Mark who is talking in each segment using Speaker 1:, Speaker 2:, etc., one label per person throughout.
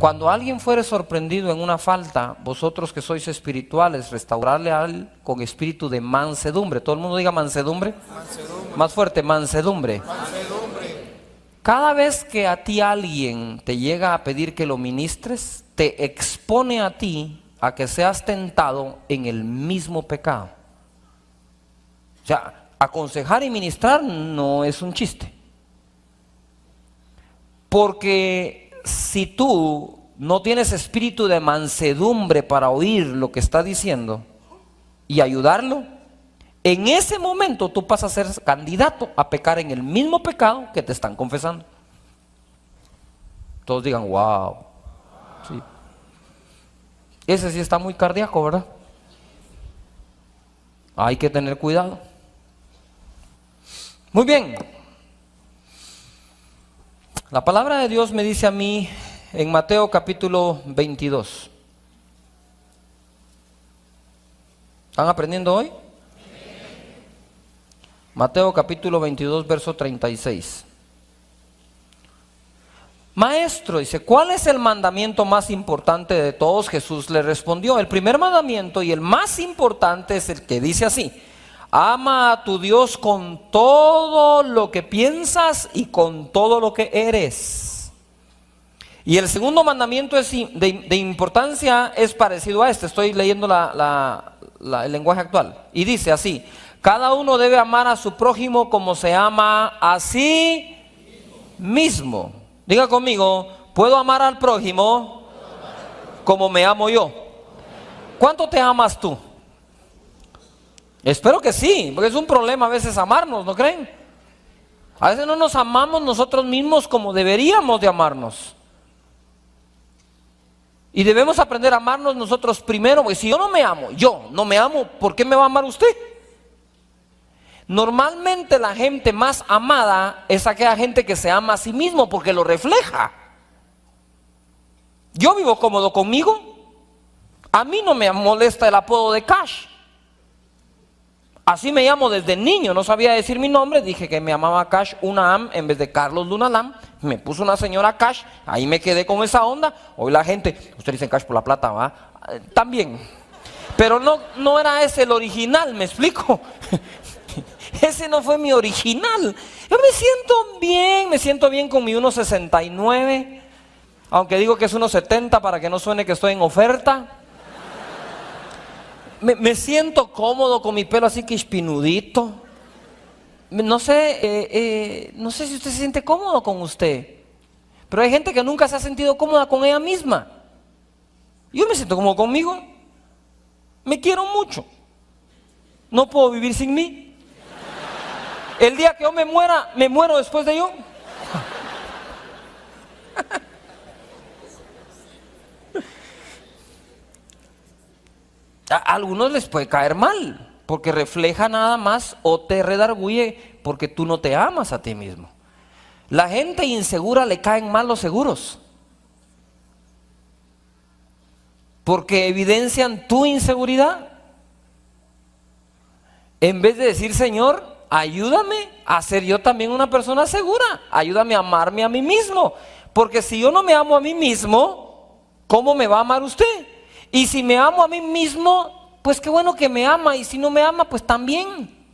Speaker 1: Cuando alguien fuere sorprendido en una falta, vosotros que sois espirituales, restaurarle a él con espíritu de mansedumbre. Todo el mundo diga mansedumbre. Mansedumbre. Más fuerte, mansedumbre. Mansedumbre. Cada vez que a ti alguien te llega a pedir que lo ministres, te expone a ti a que seas tentado en el mismo pecado. O sea, aconsejar y ministrar no es un chiste. Porque si tú no tienes espíritu de mansedumbre para oír lo que está diciendo y ayudarlo, en ese momento tú pasas a ser candidato a pecar en el mismo pecado que te están confesando. Todos digan, wow. Sí. Ese sí está muy cardíaco, ¿verdad? Hay que tener cuidado. Muy bien. La palabra de Dios me dice a mí en Mateo capítulo 22. ¿Están aprendiendo hoy? Mateo capítulo 22, verso 36. Maestro, dice, ¿cuál es el mandamiento más importante de todos? Jesús le respondió, el primer mandamiento y el más importante es el que dice así: ama a tu Dios con todo lo que piensas y con todo lo que eres. Y el segundo mandamiento es de importancia, es parecido a este. Estoy leyendo el lenguaje actual. Y dice así: cada uno debe amar a su prójimo como se ama a sí mismo. Diga conmigo, puedo amar al prójimo como me amo yo. ¿Cuánto te amas tú? Espero que sí, porque es un problema a veces amarnos, ¿no creen? A veces no nos amamos nosotros mismos como deberíamos de amarnos. Y debemos aprender a amarnos nosotros primero, porque si yo no me amo, ¿por qué me va a amar usted? Normalmente la gente más amada es aquella gente que se ama a sí mismo porque lo refleja. Yo vivo cómodo conmigo. A mí no me molesta el apodo de Cash. Así me llamo desde niño, no sabía decir mi nombre, dije que me llamaba Cash Unam en vez de Carlos Lunalam, me puso una señora Cash, ahí me quedé con esa onda. Hoy la gente, usted dice Cash por la plata, ¿va? También, pero no era ese el original, ¿me explico? Ese no fue mi original. Yo me siento bien con mi 1.69, aunque digo que es 1.70 para que no suene que estoy en oferta. Me siento cómodo con mi pelo así que espinudito. No sé si usted se siente cómodo con usted, pero hay gente que nunca se ha sentido cómoda con ella misma. Yo me siento cómodo conmigo. Me quiero mucho. No puedo vivir sin mí. El día que yo me muera, me muero después de yo. A algunos les puede caer mal, porque refleja nada más o te redarguye porque tú no te amas a ti mismo. La gente insegura le caen mal los seguros, porque evidencian tu inseguridad. En vez de decir, Señor, ayúdame a ser yo también una persona segura, ayúdame a amarme a mí mismo, porque si yo no me amo a mí mismo, ¿cómo me va a amar usted? Y si me amo a mí mismo, pues qué bueno que me ama, y si no me ama, pues también.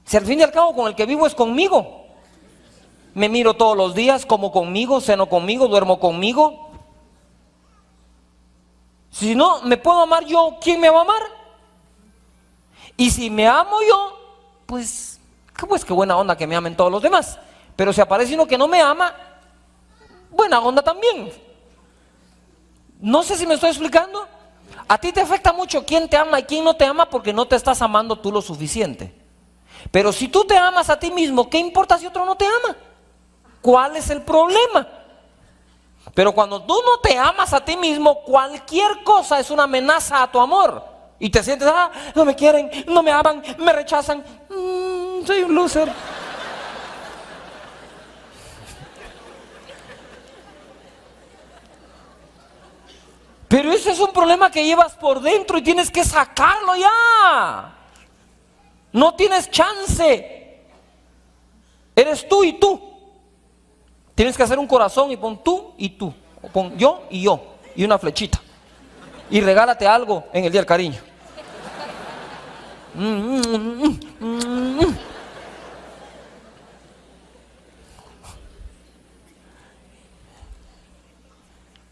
Speaker 1: Si al fin y al cabo con el que vivo es conmigo. Me miro todos los días, como conmigo, ceno conmigo, duermo conmigo. Si no me puedo amar yo, ¿quién me va a amar? Y si me amo yo, pues qué buena onda que me amen todos los demás. Pero si aparece uno que no me ama, buena onda también. No sé si me estoy explicando. A ti te afecta mucho quién te ama y quién no te ama, porque no te estás amando tú lo suficiente. Pero si tú te amas a ti mismo, ¿qué importa si otro no te ama? ¿Cuál es el problema? Pero cuando tú no te amas a ti mismo, cualquier cosa es una amenaza a tu amor. Y te sientes, no me quieren, no me aman, me rechazan, soy un loser. Pero ese es un problema que llevas por dentro y tienes que sacarlo ya. No tienes chance. Eres tú y tú. Tienes que hacer un corazón y pon tú y tú. Pon yo y una flechita. Y regálate algo en el día del cariño.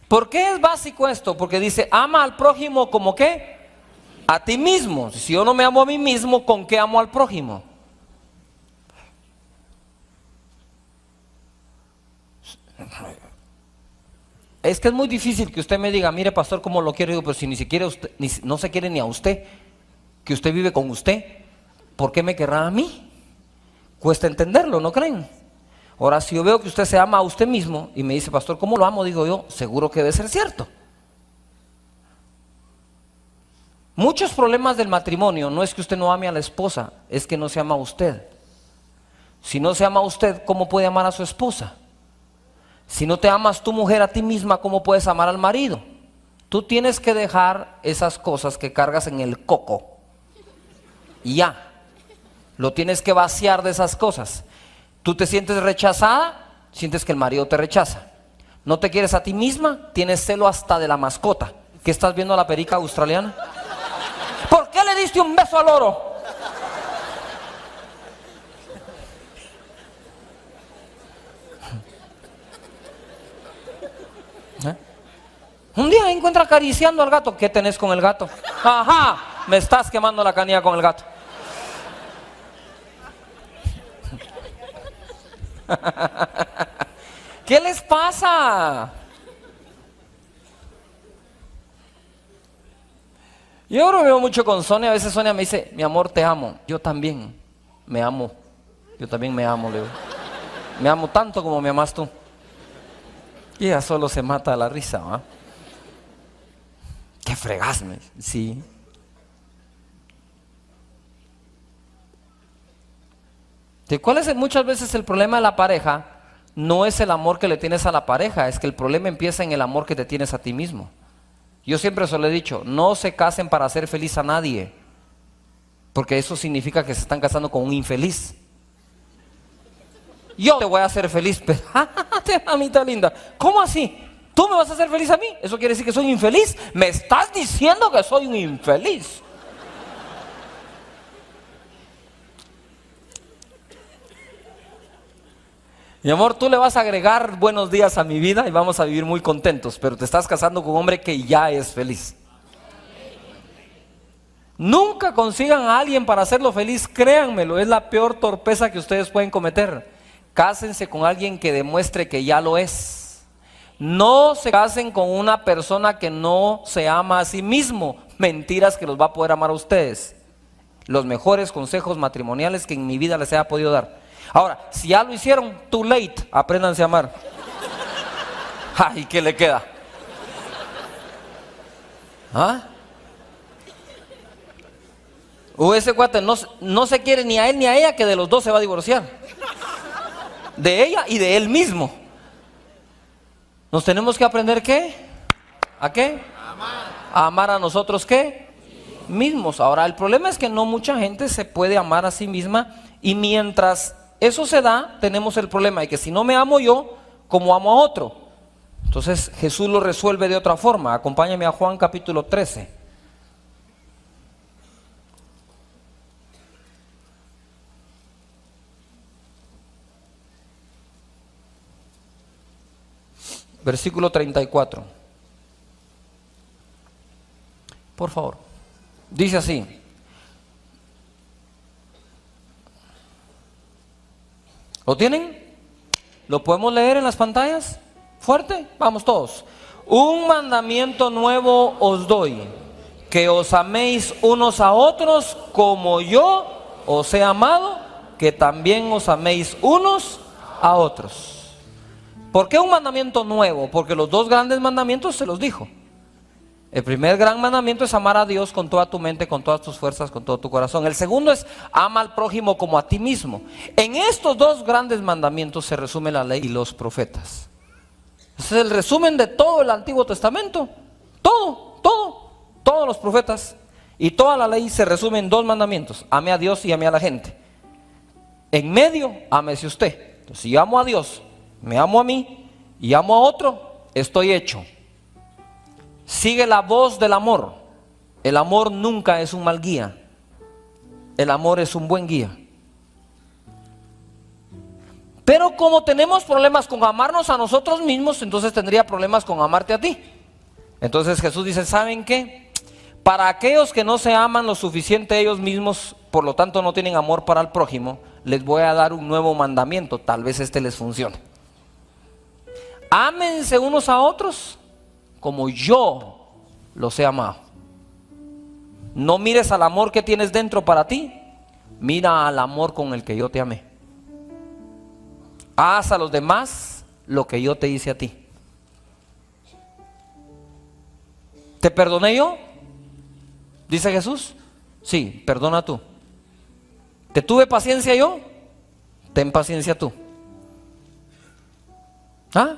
Speaker 1: ¿Por qué es básico esto? Porque dice, ama al prójimo como ¿qué? A ti mismo. Si yo no me amo a mí mismo, ¿con qué amo al prójimo? Es que es muy difícil que usted me diga, mire pastor, ¿cómo lo quiero? Digo, pero si ni siquiera usted, no se quiere ni a usted, que usted vive con usted, ¿por qué me querrá a mí? Cuesta entenderlo, ¿no creen? Ahora, si yo veo que usted se ama a usted mismo y me dice, pastor, ¿cómo lo amo? Digo yo, seguro que debe ser cierto. Muchos problemas del matrimonio no es que usted no ame a la esposa, es que no se ama a usted. Si no se ama a usted, ¿cómo puede amar a su esposa? Si no te amas tu mujer a ti misma, ¿cómo puedes amar al marido? Tú tienes que dejar esas cosas que cargas en el coco. Y ya. Lo tienes que vaciar de esas cosas. Tú te sientes rechazada, sientes que el marido te rechaza. No te quieres a ti misma, tienes celo hasta de la mascota. ¿Qué estás viendo a la perica australiana? ¿Por qué le diste un beso al loro? Un día encuentra acariciando al gato. ¿Qué tenés con el gato? Ajá, me estás quemando la canilla con el gato. ¿Qué les pasa? Yo ahora veo mucho con Sonia. A veces Sonia me dice, mi amor, te amo. Yo también me amo. Yo también me amo, le digo. Me amo tanto como me amas tú. Y ella solo se mata a la risa, ¿va? ¿Qué fregas? Sí. ¿Cuál es muchas veces el problema de la pareja? No es el amor que le tienes a la pareja, es que el problema empieza en el amor que te tienes a ti mismo. Yo siempre se lo he dicho, no se casen para hacer feliz a nadie, porque eso significa que se están casando con un infeliz. Yo te voy a hacer feliz, pero mamita linda, ¿cómo así? ¿Tú me vas a hacer feliz a mí? ¿Eso quiere decir que soy un infeliz? ¿Me estás diciendo que soy un infeliz? Mi amor, tú le vas a agregar buenos días a mi vida y vamos a vivir muy contentos, pero te estás casando con un hombre que ya es feliz. Nunca consigan a alguien para hacerlo feliz, créanmelo, es la peor torpeza que ustedes pueden cometer. Cásense con alguien que demuestre que ya lo es. No se casen con una persona que no se ama a sí mismo. Mentiras que los va a poder amar a ustedes. Los mejores consejos matrimoniales que en mi vida les haya podido dar. Ahora, si ya lo hicieron, too late, apréndanse a amar. Ay, ¿qué le queda? ¿Ah? O ese cuate no se quiere ni a él ni a ella, que de los dos se va a divorciar. De ella y de él mismo. Nos tenemos que aprender ¿qué? ¿A qué? A amar a nosotros ¿qué? Mismos. Ahora, el problema es que no mucha gente se puede amar a sí misma, y mientras eso se da, tenemos el problema de que si no me amo yo, ¿cómo amo a otro? Entonces Jesús lo resuelve de otra forma. Acompáñame a Juan capítulo 13. Versículo 34. Por favor. Dice así. ¿Lo tienen? ¿Lo podemos leer en las pantallas? ¿Fuerte? Vamos todos. Un mandamiento nuevo os doy, que os améis unos a otros como yo os he amado, que también os améis unos a otros. ¿Por qué un mandamiento nuevo? Porque los dos grandes mandamientos se los dijo. El primer gran mandamiento es amar a Dios con toda tu mente, con todas tus fuerzas, con todo tu corazón. El segundo es ama al prójimo como a ti mismo. En estos dos grandes mandamientos se resume la ley y los profetas. Ese es el resumen de todo el Antiguo Testamento. Todos los profetas y toda la ley se resume en dos mandamientos: ame a Dios y ame a la gente. En medio, ámese usted. Entonces, si yo amo a Dios, me amo a mí y amo a otro, estoy hecho. Sigue la voz del amor. El amor nunca es un mal guía. El amor es un buen guía. Pero como tenemos problemas con amarnos a nosotros mismos, entonces tendría problemas con amarte a ti. Entonces Jesús dice, ¿saben qué? Para aquellos que no se aman lo suficiente ellos mismos, por lo tanto no tienen amor para el prójimo, les voy a dar un nuevo mandamiento, tal vez este les funcione. Ámense unos a otros como yo los he amado. No mires al amor que tienes dentro para ti, mira al amor con el que yo te amé. Haz a los demás lo que yo te hice a ti. ¿Te perdoné yo? Dice Jesús. Sí, perdona tú. ¿Te tuve paciencia yo? Ten paciencia tú. ¿Ah?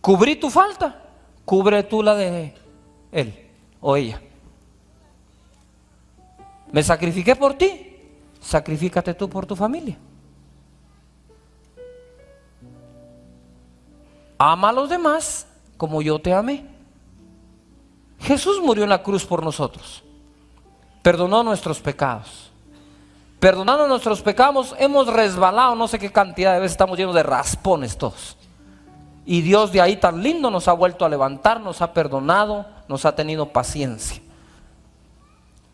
Speaker 1: ¿Cubrí tu falta? Cubre tú la de él o ella. ¿Me sacrifiqué por ti? Sacrifícate tú por tu familia. Ama a los demás como yo te amé. Jesús murió en la cruz por nosotros. Perdonó nuestros pecados. Perdonando nuestros pecados hemos resbalado no sé qué cantidad de veces, estamos llenos de raspones todos. Y Dios de ahí tan lindo nos ha vuelto a levantar, nos ha perdonado, nos ha tenido paciencia.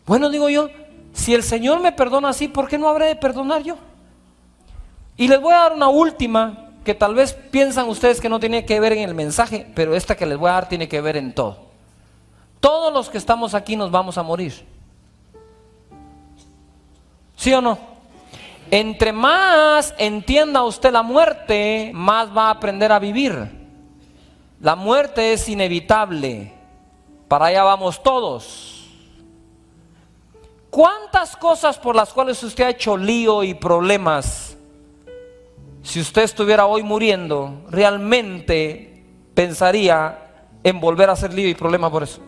Speaker 1: Bueno, digo yo, si el Señor me perdona así, ¿por qué no habré de perdonar yo? Y les voy a dar una última que tal vez piensan ustedes que no tiene que ver en el mensaje, pero esta que les voy a dar tiene que ver en todo. Todos los que estamos aquí nos vamos a morir. ¿Sí o no? Entre más entienda usted la muerte, más va a aprender a vivir. La muerte es inevitable. Para allá vamos todos. ¿Cuántas cosas por las cuales usted ha hecho lío y problemas? Si usted estuviera hoy muriendo, realmente pensaría en volver a hacer lío y problema por eso.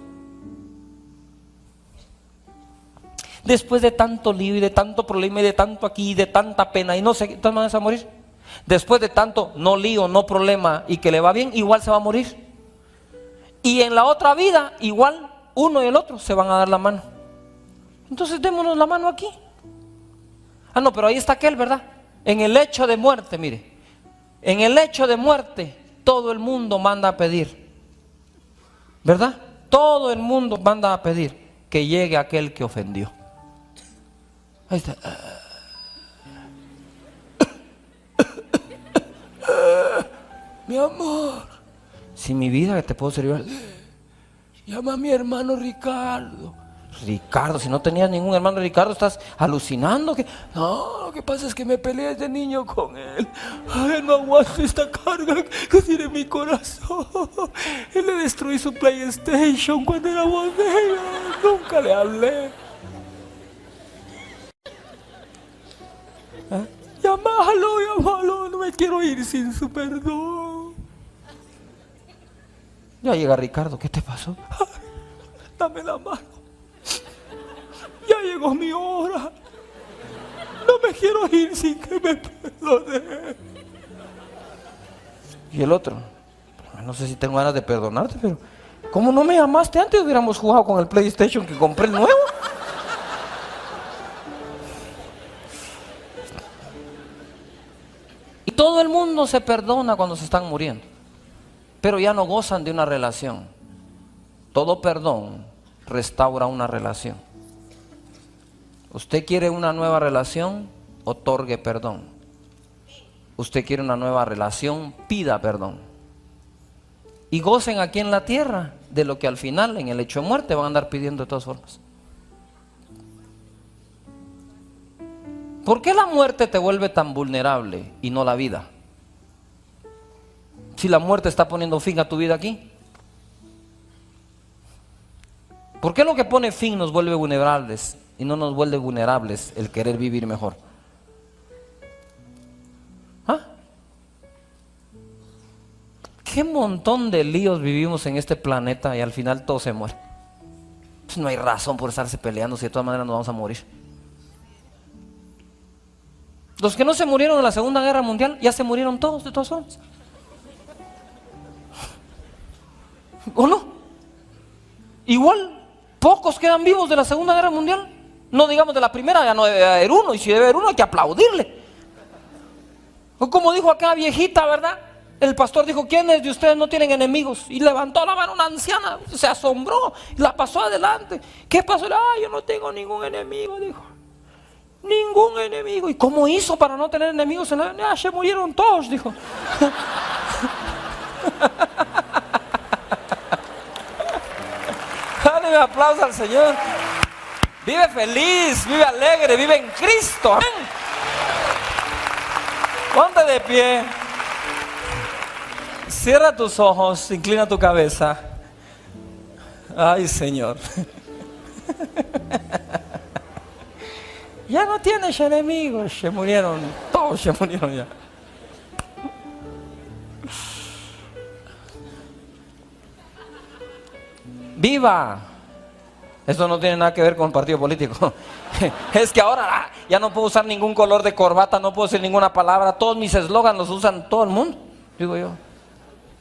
Speaker 1: Después de tanto lío y de tanto problema y de tanto aquí y de tanta pena y no sé, ¿te vas a morir? Después de tanto no lío, no problema y que le va bien, igual se va a morir. Y en la otra vida, igual uno y el otro se van a dar la mano. Entonces démonos la mano aquí. Ah, no, pero ahí está aquel, ¿verdad? En el hecho de muerte, mire, en el hecho de muerte todo el mundo manda a pedir, ¿verdad? Todo el mundo manda a pedir que llegue aquel que ofendió. Ahí está. Mi amor, si mi vida que te puedo servir, llama a mi hermano Ricardo. Ricardo, si no tenías ningún hermano Ricardo, estás alucinando. Que no, lo que pasa es que me peleé de niño con él. Ay, no aguanto esta carga que tiene mi corazón. Él le destruí su PlayStation cuando era bodega. Nunca le hablé. ¿Eh? Llámalo, no me quiero ir sin su perdón. Ya llega Ricardo, ¿qué te pasó? Ay, dame la mano. Ya llegó mi hora. No me quiero ir sin que me perdone. Y el otro, no sé si tengo ganas de perdonarte, pero ¿cómo no me llamaste antes? Hubiéramos jugado con el PlayStation que compré el nuevo. Y todo el mundo se perdona cuando se están muriendo, pero ya no gozan de una relación. Todo perdón restaura una relación. Usted quiere una nueva relación, otorgue perdón. Usted quiere una nueva relación, pida perdón. Y gocen aquí en la tierra de lo que al final, en el hecho de muerte, van a andar pidiendo de todas formas. ¿Por qué la muerte te vuelve tan vulnerable y no la vida? Si la muerte está poniendo fin a tu vida aquí. ¿Por qué lo que pone fin nos vuelve vulnerables y no nos vuelve vulnerables el querer vivir mejor? ¿Ah? ¿Qué montón de líos vivimos en este planeta y al final todo se muere? Pues no hay razón por estarse peleando si de todas maneras nos vamos a morir. Los que no se murieron en la Segunda Guerra Mundial ya se murieron todos de todas formas. ¿O no? Igual, pocos quedan vivos de la Segunda Guerra Mundial. No digamos de la primera, ya no debe haber uno. Y si debe haber uno, hay que aplaudirle. O como dijo acá viejita, ¿verdad? El pastor dijo, ¿quiénes de ustedes no tienen enemigos? Y levantó la mano una anciana, se asombró, la pasó adelante. ¿Qué pasó? Yo no tengo ningún enemigo, dijo. Ningún enemigo. ¿Y cómo hizo para no tener enemigos? Se murieron todos, dijo. Dale un aplauso al Señor. Vive feliz, vive alegre, vive en Cristo. Amén. Ponte de pie. Cierra tus ojos, inclina tu cabeza. Ay, Señor. Ya no tienes enemigos, se murieron, todos se murieron ya. ¡Viva! Esto no tiene nada que ver con el partido político. Es que ahora ya no puedo usar ningún color de corbata, no puedo decir ninguna palabra. Todos mis eslogans los usan todo el mundo, digo yo.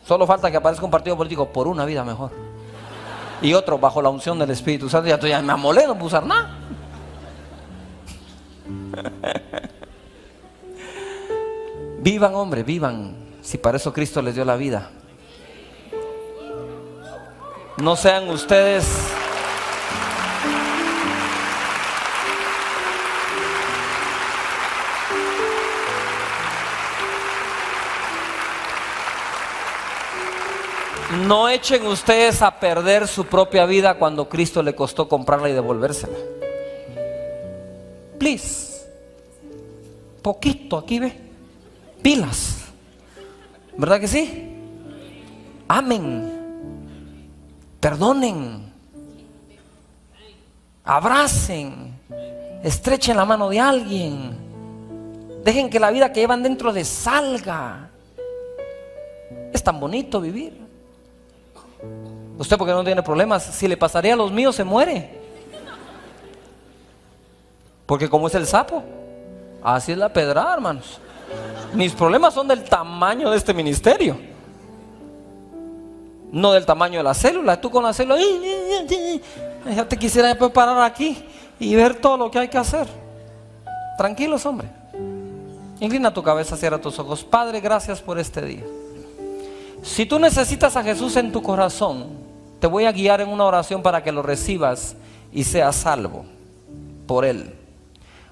Speaker 1: Solo falta que aparezca un partido político por una vida mejor. Y otro bajo la unción del Espíritu Santo. Ya me amolé, no puedo usar nada. Vivan, hombre, vivan. Si para eso Cristo les dio la vida. No sean ustedes no echen ustedes a perder su propia vida cuando Cristo le costó comprarla y devolvérsela. Please. Poquito, aquí ve. Pilas. ¿Verdad que sí? Amen. Perdonen. Abracen. Estrechen la mano de alguien. Dejen que la vida que llevan dentro les salga. Es tan bonito vivir. Usted porque no tiene problemas. Si le pasaría a los míos se muere. Porque como es el sapo, así es la pedrada, hermanos. Mis problemas son del tamaño de este ministerio, no del tamaño de la célula. Tú con la célula, ya te quisiera después parar aquí y ver todo lo que hay que hacer. Tranquilos, hombre. Inclina tu cabeza, cierra tus ojos. Padre, gracias por este día. Si tú necesitas a Jesús en tu corazón, te voy a guiar en una oración para que lo recibas y seas salvo por Él.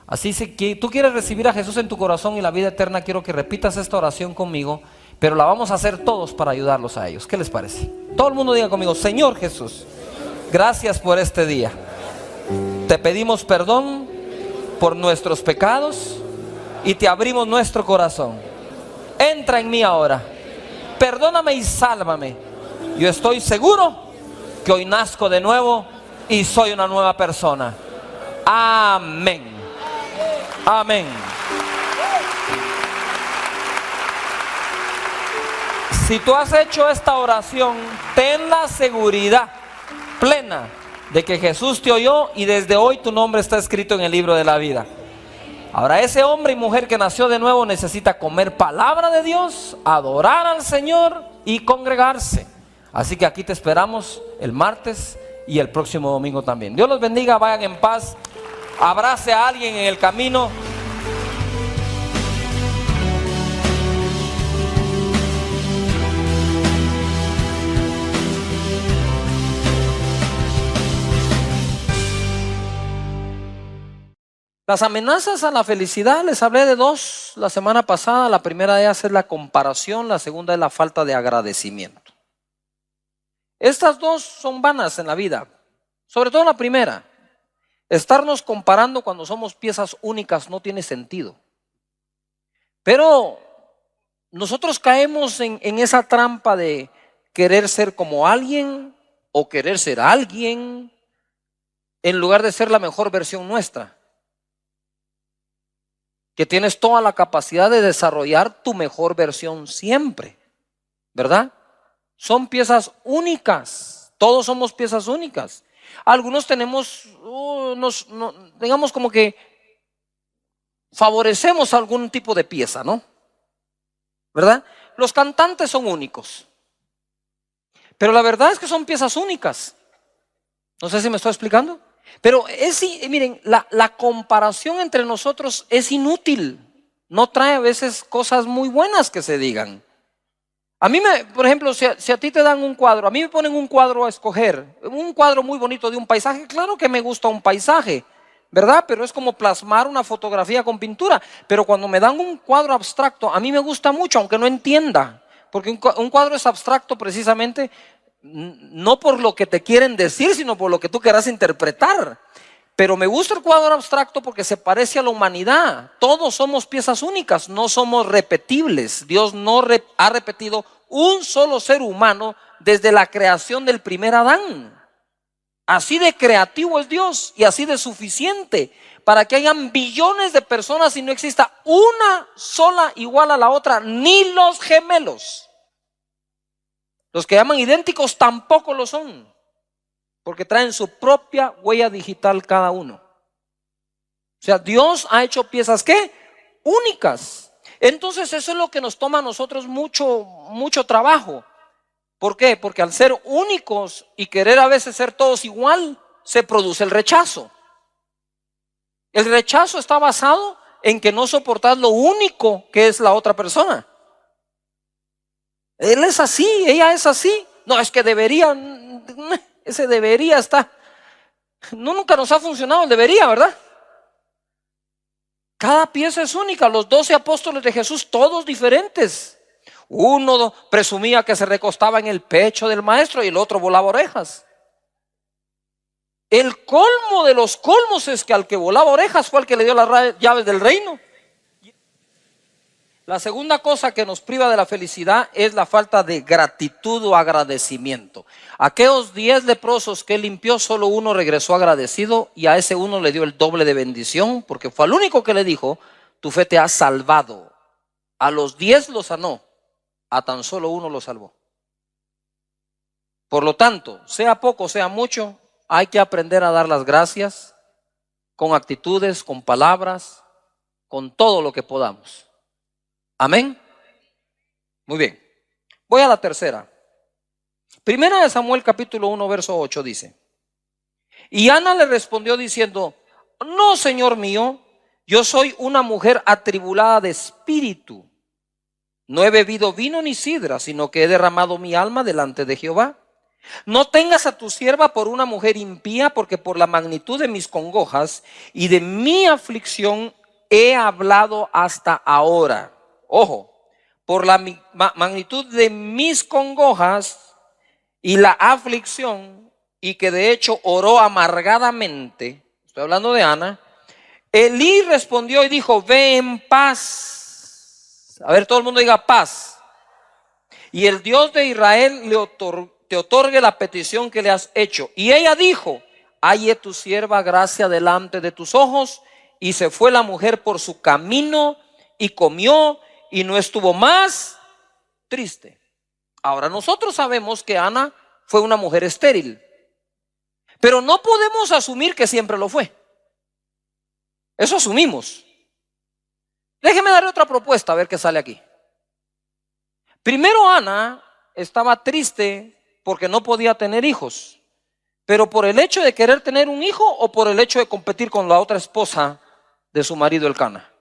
Speaker 1: Así que tú quieres recibir a Jesús en tu corazón y la vida eterna, quiero que repitas esta oración conmigo, pero la vamos a hacer todos para ayudarlos a ellos. ¿Qué les parece? Todo el mundo diga conmigo: Señor Jesús, gracias por este día. Te pedimos perdón por nuestros pecados y te abrimos nuestro corazón. Entra en mí ahora, perdóname y sálvame. Yo estoy seguro que hoy nazco de nuevo y soy una nueva persona. Amén. Amén. Si tú has hecho esta oración, ten la seguridad plena de que Jesús te oyó y desde hoy tu nombre está escrito en el libro de la vida. Ahora, ese hombre y mujer que nació de nuevo necesita comer palabra de Dios, adorar al Señor y congregarse. Así que aquí te esperamos el martes y el próximo domingo también. Dios los bendiga, vayan en paz. Abrace a alguien en el camino. Las amenazas a la felicidad, les hablé de dos la semana pasada. La primera de ellas es la comparación, la segunda es la falta de agradecimiento. Estas dos son vanas en la vida, sobre todo la primera. Estarnos comparando cuando somos piezas únicas no tiene sentido. Pero nosotros caemos en esa trampa de querer ser como alguien o querer ser alguien en lugar de ser la mejor versión nuestra. Que tienes toda la capacidad de desarrollar tu mejor versión siempre, ¿verdad? Son piezas únicas, todos somos piezas únicas. Algunos tenemos, digamos como que favorecemos algún tipo de pieza, ¿no? ¿Verdad? Los cantantes son únicos, Pero la verdad es que son piezas únicas. No sé si me estoy explicando. Pero miren, la comparación entre nosotros es inútil. No trae a veces cosas muy buenas que se digan. A mí, por ejemplo, si a ti te dan un cuadro, a mí me ponen un cuadro a escoger, un cuadro muy bonito de un paisaje, claro que me gusta un paisaje, ¿verdad? Pero es como plasmar una fotografía con pintura. Pero cuando me dan un cuadro abstracto, a mí me gusta mucho, aunque no entienda. Porque un cuadro es abstracto precisamente no por lo que te quieren decir, sino por lo que tú querrás interpretar. Pero me gusta el cuadro abstracto porque se parece a la humanidad. Todos somos piezas únicas, no somos repetibles. Dios no ha repetido un solo ser humano desde la creación del primer Adán. Así de creativo es Dios y así de suficiente para que hayan billones de personas y no exista una sola igual a la otra, ni los gemelos. Los que llaman idénticos tampoco lo son, porque traen su propia huella digital cada uno. O sea, Dios ha hecho piezas, ¿qué? Únicas. Entonces eso es lo que nos toma a nosotros mucho trabajo. ¿Por qué? Porque al ser únicos y querer a veces ser todos igual, se produce el rechazo. El rechazo está basado en que no soportas lo único que es la otra persona. Él es así, ella es así. No, es que debería, ese debería está. No, nunca nos ha funcionado el debería, ¿verdad? Cada pieza es única. Los 12 apóstoles de Jesús, todos diferentes. Uno presumía que se recostaba en el pecho del maestro y el otro volaba orejas. El colmo de los colmos es que al que volaba orejas fue el que le dio las llaves del reino. La segunda cosa que nos priva de la felicidad es la falta de gratitud o agradecimiento. Aquellos 10 leprosos que él limpió, solo uno regresó agradecido y a ese uno le dio el doble de bendición porque fue el único que le dijo: tu fe te ha salvado. A los 10 lo sanó, a tan solo uno lo salvó. Por lo tanto, sea poco, sea mucho, hay que aprender a dar las gracias con actitudes, con palabras, con todo lo que podamos. Amén. Muy bien. Voy a la tercera. Primera de Samuel capítulo 1 verso 8 dice: y Ana le respondió diciendo: no, señor mío, yo soy una mujer atribulada de espíritu. No he bebido vino ni sidra, sino que he derramado mi alma delante de Jehová. No tengas a tu sierva por una mujer impía, porque por la magnitud de mis congojas y de mi aflicción he hablado hasta ahora. Ojo, por la magnitud de mis congojas y la aflicción, y que de hecho oró amargadamente, estoy hablando de Ana. Elí respondió y dijo: ve en paz. A ver, todo el mundo diga paz. Y el Dios de Israel te otorgue la petición que le has hecho. Y ella dijo: halle tu sierva gracia delante de tus ojos. Y se fue la mujer por su camino y comió y no estuvo más triste. Ahora nosotros sabemos que Ana fue una mujer estéril, pero no podemos asumir que siempre lo fue. Eso asumimos. Déjeme darle otra propuesta a ver qué sale aquí. Primero, Ana estaba triste porque no podía tener hijos, pero por el hecho de querer tener un hijo o por el hecho de competir con la otra esposa de su marido Elcana.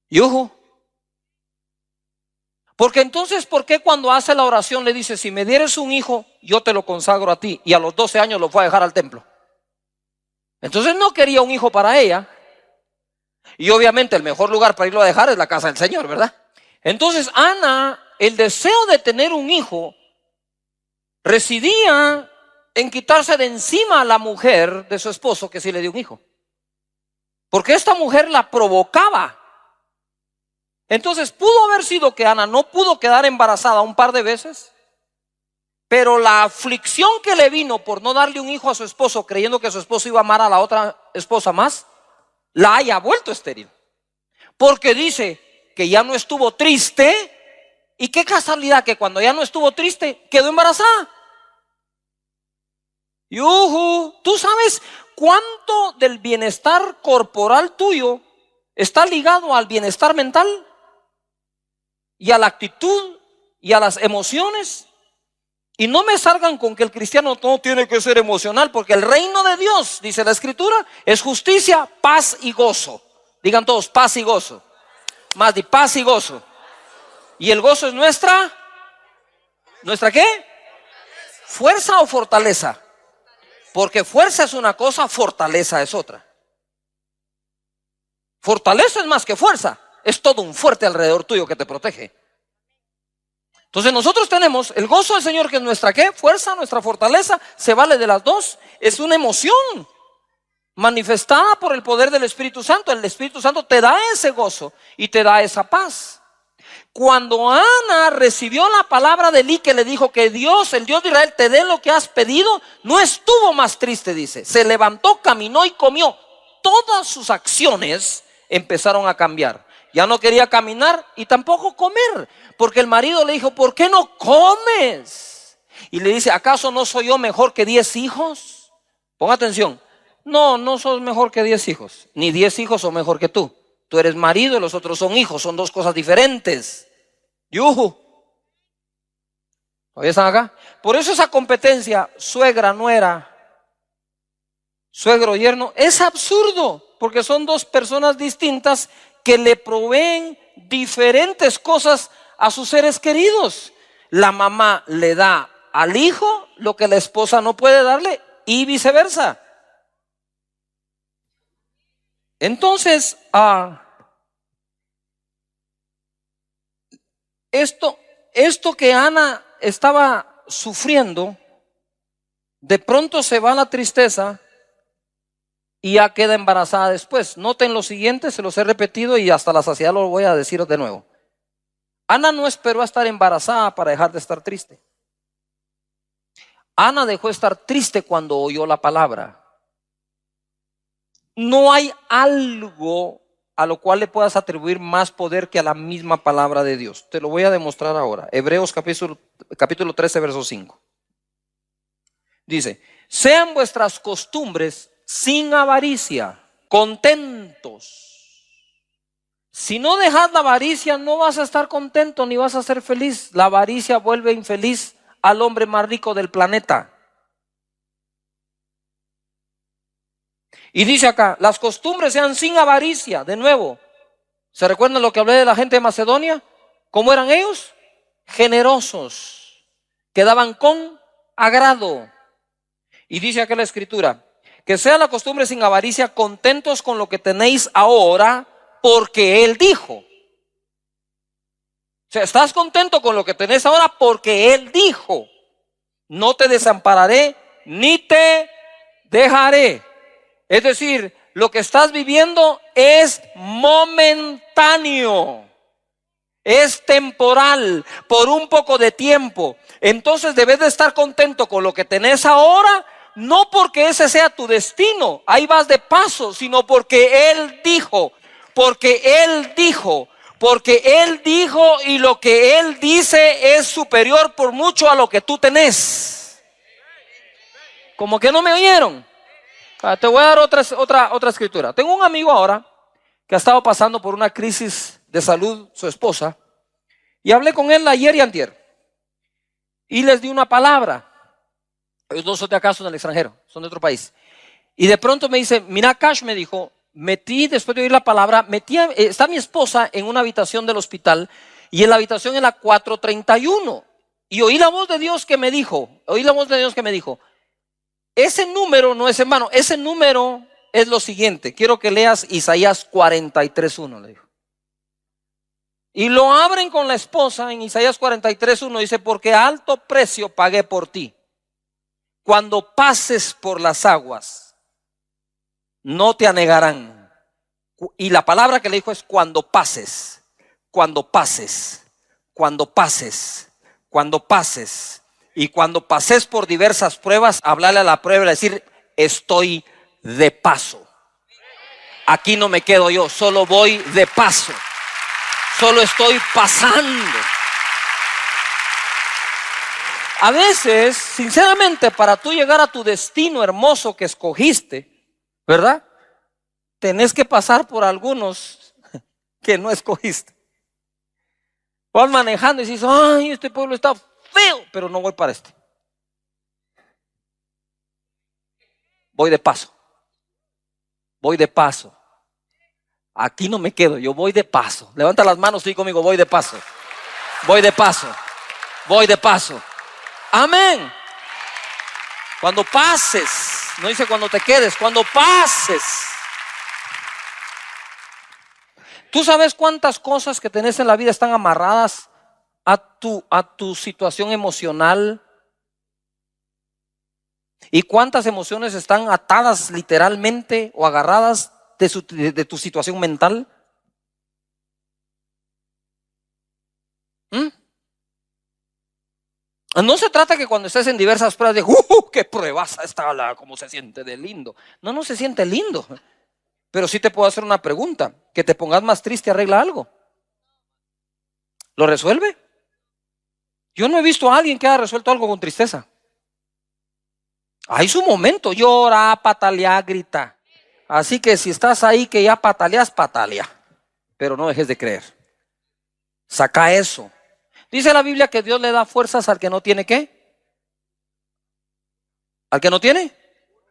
Speaker 1: Y ojo, porque entonces, ¿por qué cuando hace la oración le dice: si me dieres un hijo, yo te lo consagro a ti? Y a los 12 años lo fue a dejar al templo. Entonces no quería un hijo para ella. Y obviamente el mejor lugar para irlo a dejar es la casa del Señor, ¿verdad? Entonces Ana, el deseo de tener un hijo residía en quitarse de encima a la mujer de su esposo, que sí le dio un hijo, porque esta mujer la provocaba. Entonces pudo haber sido que Ana no pudo quedar embarazada un par de veces, pero la aflicción que le vino por no darle un hijo a su esposo, creyendo que su esposo iba a amar a la otra esposa más, la haya vuelto estéril. Porque dice que ya no estuvo triste, y qué casualidad que cuando ya no estuvo triste quedó embarazada. Y ¿tú sabes cuánto del bienestar corporal tuyo está ligado al bienestar mental y a la actitud y a las emociones. Y no me salgan con que el cristiano no tiene que ser emocional, porque el reino de Dios, dice la Escritura, es justicia, paz y gozo. Digan todos, paz y gozo. Más de paz y gozo. Y el gozo es ¿nuestra qué? ¿Fuerza o fortaleza? Porque fuerza es una cosa, fortaleza es otra. Fortaleza es más que fuerza. Es todo un fuerte alrededor tuyo que te protege. Entonces nosotros tenemos el gozo del Señor, que es nuestra ¿qué? Fuerza, nuestra fortaleza. Se vale de las dos. Es una emoción manifestada por el poder del Espíritu Santo. El Espíritu Santo te da ese gozo y te da esa paz. Cuando Ana recibió la palabra de Elí, que le dijo que Dios, el Dios de Israel, te dé lo que has pedido, no estuvo más triste, dice. Se levantó, caminó y comió. Todas sus acciones empezaron a cambiar. Ya no quería caminar y tampoco comer, porque el marido le dijo, ¿por qué no comes? Y le dice, ¿acaso no soy yo mejor que 10 hijos? Ponga atención. No, no sos mejor que 10 hijos, ni 10 hijos son mejor que tú. Tú eres marido y los otros son hijos, son dos cosas diferentes. ¡Yuhu! ¿Todavía están acá? Por eso esa competencia, suegra, nuera, suegro, yerno, es absurdo, porque son dos personas distintas que le proveen diferentes cosas a sus seres queridos. La mamá le da al hijo lo que la esposa no puede darle y viceversa. Entonces, esto que Ana estaba sufriendo, de pronto se va la tristeza y ya queda embarazada después. Noten lo siguiente, se los he repetido y hasta la saciedad lo voy a decir de nuevo. Ana no esperó a estar embarazada para dejar de estar triste. Ana dejó de estar triste cuando oyó la palabra. No hay algo a lo cual le puedas atribuir más poder que a la misma palabra de Dios. Te lo voy a demostrar ahora. Hebreos capítulo 13, verso 5. Dice, sean vuestras costumbres sin avaricia, contentos. Si no dejas la avaricia, no vas a estar contento ni vas a ser feliz. La avaricia vuelve infeliz al hombre más rico del planeta. Y dice acá, las costumbres sean sin avaricia. De nuevo, ¿se recuerdan lo que hablé de la gente de Macedonia? ¿Cómo eran ellos? Generosos, que daban con agrado. Y dice acá la Escritura, que sea la costumbre sin avaricia, contentos con lo que tenéis ahora, porque Él dijo. O sea, estás contento con lo que tenés ahora porque Él dijo, no te desampararé ni te dejaré. Es decir, lo que estás viviendo es momentáneo, es temporal, por un poco de tiempo. Entonces debes de estar contento con lo que tenés ahora, no porque ese sea tu destino, ahí vas de paso, sino porque Él dijo, porque Él dijo, porque Él dijo, y lo que Él dice es superior por mucho a lo que tú tenés. ¿Cómo que no me oyeron? Te voy a dar otra escritura. Tengo un amigo ahora que ha estado pasando por una crisis de salud, su esposa, y hablé con él ayer y antier y les di una palabra. Ellos no son de acá, son del extranjero, son de otro país. Y de pronto me dice, mira Cash, me dijo, después de oír la palabra, está mi esposa en una habitación del hospital y en la habitación es la 431 y oí la voz de Dios que me dijo, ese número no es en vano, ese número es lo siguiente. Quiero que leas Isaías 43:1, le dijo. Y lo abren con la esposa en Isaías 43:1, dice, porque alto precio pagué por ti. Cuando pases por las aguas, no te anegarán. Y la palabra que le dijo es cuando pases, cuando pases, cuando pases, cuando pases. Y cuando pases por diversas pruebas, hablarle a la prueba y decir, estoy de paso. Aquí no me quedo yo, solo voy de paso. Solo estoy pasando. A veces, sinceramente, para tú llegar a tu destino hermoso que escogiste, ¿verdad? Tenés que pasar por algunos que no escogiste. Vas manejando y dices, ay, este pueblo está feo, pero no voy para este. Voy de paso. Voy de paso. Aquí no me quedo, yo voy de paso. Levanta las manos y conmigo, voy de paso. Voy de paso. Voy de paso. Amén. Cuando pases, no dice cuando te quedes, cuando pases. ¿Tú sabes cuántas cosas que tenés en la vida están amarradas a tu situación emocional? ¿Y cuántas emociones están atadas literalmente o agarradas de tu situación mental? No se trata que cuando estés en diversas pruebas de qué pruebas está, cómo se siente de lindo. No se siente lindo. Pero sí te puedo hacer una pregunta. Que te pongas más triste arregla algo. ¿Lo resuelve? Yo no he visto a alguien que haya resuelto algo con tristeza. Hay su momento, llora, patalea, grita. Así que si estás ahí que ya pataleas, patalea. Pero no dejes de creer. Saca eso. Dice la Biblia que Dios le da fuerzas al que no tiene ¿qué? ¿Al que no tiene?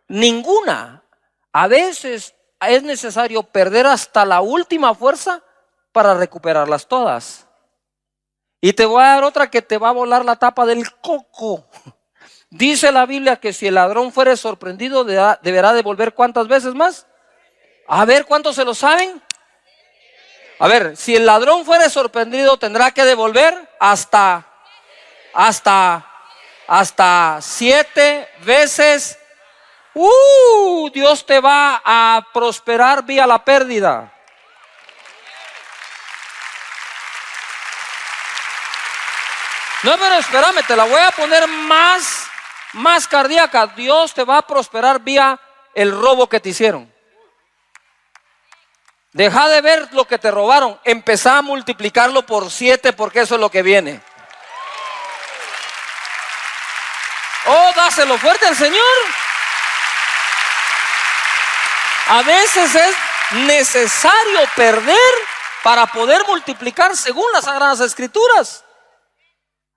Speaker 1: Ninguna. A veces es necesario perder hasta la última fuerza para recuperarlas todas. Y te voy a dar otra que te va a volar la tapa del coco. Dice la Biblia que si el ladrón fuere sorprendido deberá devolver ¿cuántas veces más? A ver, ¿cuántos se lo saben? A ver, si el ladrón fuere sorprendido tendrá que devolver hasta 7 veces. Dios te va a prosperar vía la pérdida. No, pero espérame, te la voy a poner más cardíaca. Dios te va a prosperar vía el robo que te hicieron. Deja de ver lo que te robaron. Empezá a multiplicarlo por 7 porque eso es lo que viene. Dáselo fuerte al Señor. A veces es necesario perder para poder multiplicar según las Sagradas Escrituras.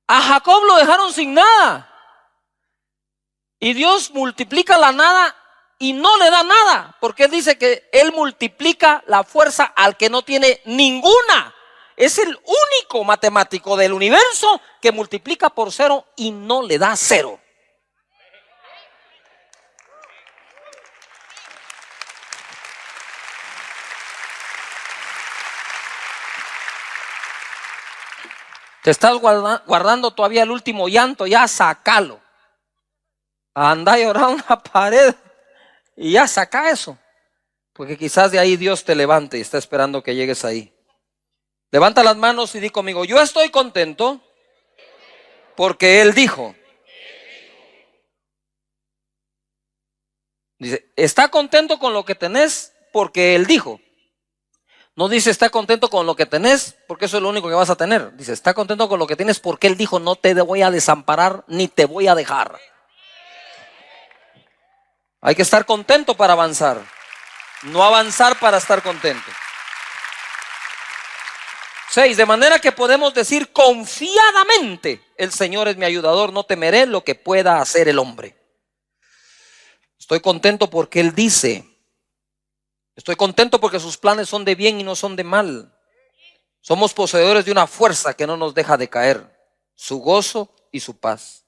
Speaker 1: A Jacob lo dejaron sin nada. Y Dios multiplica la nada y no le da nada. Porque Él dice que Él multiplica la fuerza al que no tiene ninguna. Es el único matemático del universo que multiplica por 0 y no le da 0. Te estás guardando todavía el último llanto, ya sácalo. Anda a llorar una pared y ya saca eso. Porque quizás de ahí Dios te levante y está esperando que llegues ahí. Levanta las manos y di conmigo, yo estoy contento porque Él dijo. Dice, está contento con lo que tenés porque Él dijo. No dice está contento con lo que tenés porque eso es lo único que vas a tener. Dice está contento con lo que tienes porque Él dijo no te voy a desamparar ni te voy a dejar. Hay que estar contento para avanzar, no avanzar para estar contento. 6, de manera que podemos decir confiadamente, el Señor es mi ayudador, no temeré lo que pueda hacer el hombre. Estoy contento porque Él dice. Estoy contento porque sus planes son de bien y no son de mal. Somos poseedores de una fuerza que no nos deja de caer, su gozo y su paz.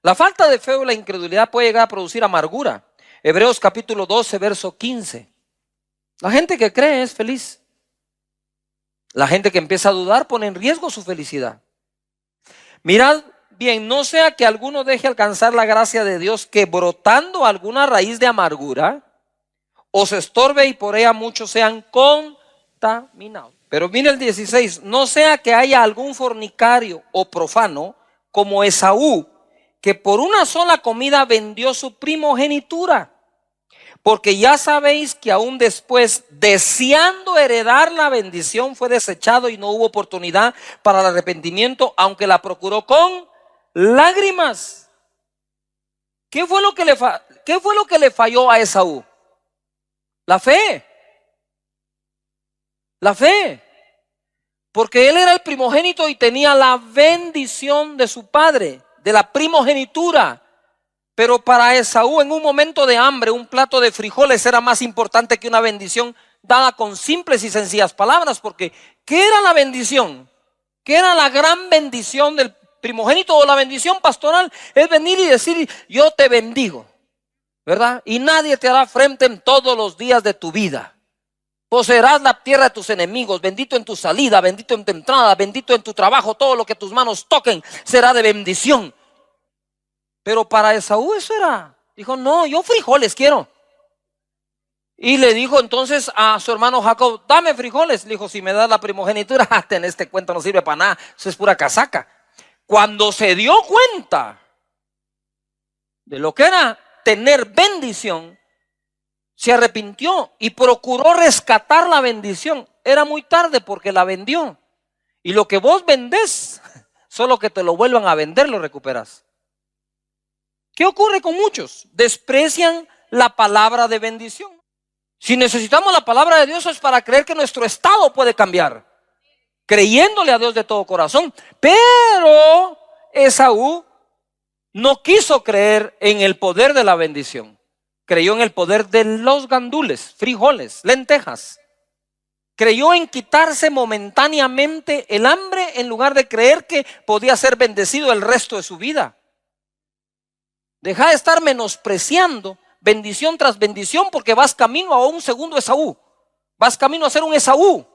Speaker 1: La falta de fe o la incredulidad puede llegar a producir amargura. Hebreos capítulo 12, verso 15. La gente que cree es feliz. La gente que empieza a dudar pone en riesgo su felicidad. Mirad bien, no sea que alguno deje alcanzar la gracia de Dios que brotando alguna raíz de amargura os estorbe y por ella muchos sean contaminados. Pero mire el 16, no sea que haya algún fornicario o profano como Esaú, que por una sola comida vendió su primogenitura. Porque ya sabéis que aún después, deseando heredar la bendición, fue desechado y no hubo oportunidad para el arrepentimiento, aunque la procuró con lágrimas. ¿Qué fue lo que le falló a Esaú? La fe. La fe. porque él era el primogénito y tenía la bendición de su padre, de la primogenitura. Pero para Esaú, en un momento de hambre, un plato de frijoles era más importante que una bendición dada con simples y sencillas palabras. Porque ¿qué era la bendición? ¿Qué era la gran bendición del primogénito o la bendición pastoral? Es venir y decir: yo te bendigo, ¿verdad? Y nadie te hará frente en todos los días de tu vida. Poseerás la tierra de tus enemigos. Bendito en tu salida, bendito en tu entrada, bendito en tu trabajo. Todo lo que tus manos toquen será de bendición. Pero para Esaú eso era. Dijo: no, yo frijoles quiero. Y le dijo entonces a su hermano Jacob: dame frijoles. Le dijo: si me das la primogenitura, en este cuento no sirve para nada. Eso es pura casaca. Cuando se dio cuenta de lo que era tener bendición, se arrepintió y procuró rescatar la bendición. Era muy tarde porque la vendió. Y lo que vos vendés, solo que te lo vuelvan a vender lo recuperas. ¿Qué ocurre con muchos? Desprecian la palabra de bendición. Si necesitamos la palabra de Dios es para creer que nuestro estado puede cambiar, creyéndole a Dios de todo corazón. Pero Esaú no quiso creer en el poder de la bendición. Creyó en el poder de los gandules, frijoles, lentejas. Creyó en quitarse momentáneamente el hambre en lugar de creer que podía ser bendecido el resto de su vida. Deja de estar menospreciando bendición tras bendición porque vas camino a un segundo Esaú. Vas camino a ser un Esaú.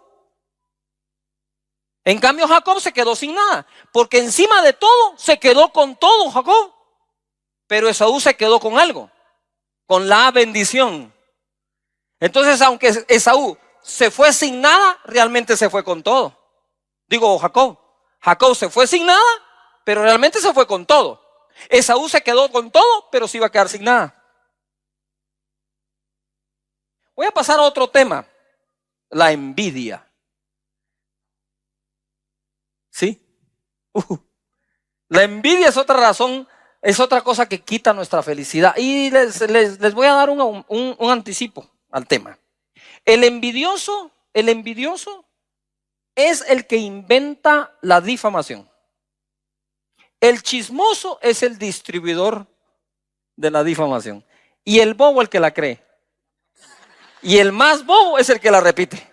Speaker 1: En cambio Jacob se quedó sin nada, porque encima de todo se quedó con todo Jacob. Pero Esaú se quedó con algo, con la bendición. Entonces, aunque Esaú se fue sin nada, realmente se fue con todo. Digo, Jacob se fue sin nada, pero realmente se fue con todo. Esaú se quedó con todo, pero se iba a quedar sin nada. Voy a pasar a otro tema: la envidia. ¿Sí? La envidia es otra razón, es otra cosa que quita nuestra felicidad. Y les voy a dar un anticipo al tema. El envidioso es el que inventa la difamación. El chismoso es el distribuidor de la difamación. Y el bobo el que la cree. Y el más bobo es el que la repite.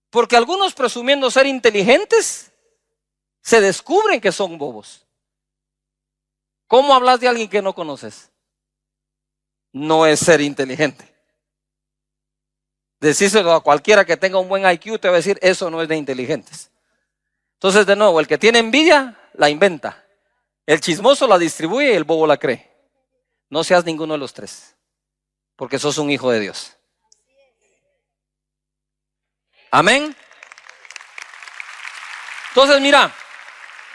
Speaker 1: Porque algunos, presumiendo ser inteligentes, se descubren que son bobos. ¿Cómo hablas de alguien que no conoces? No es ser inteligente. Decírselo a cualquiera que tenga un buen IQ, te va a decir: eso no es de inteligentes. Entonces, de nuevo, el que tiene envidia la inventa, el chismoso la distribuye y el bobo la cree. No seas ninguno de los tres, porque sos un hijo de Dios. Amén. Entonces, mira,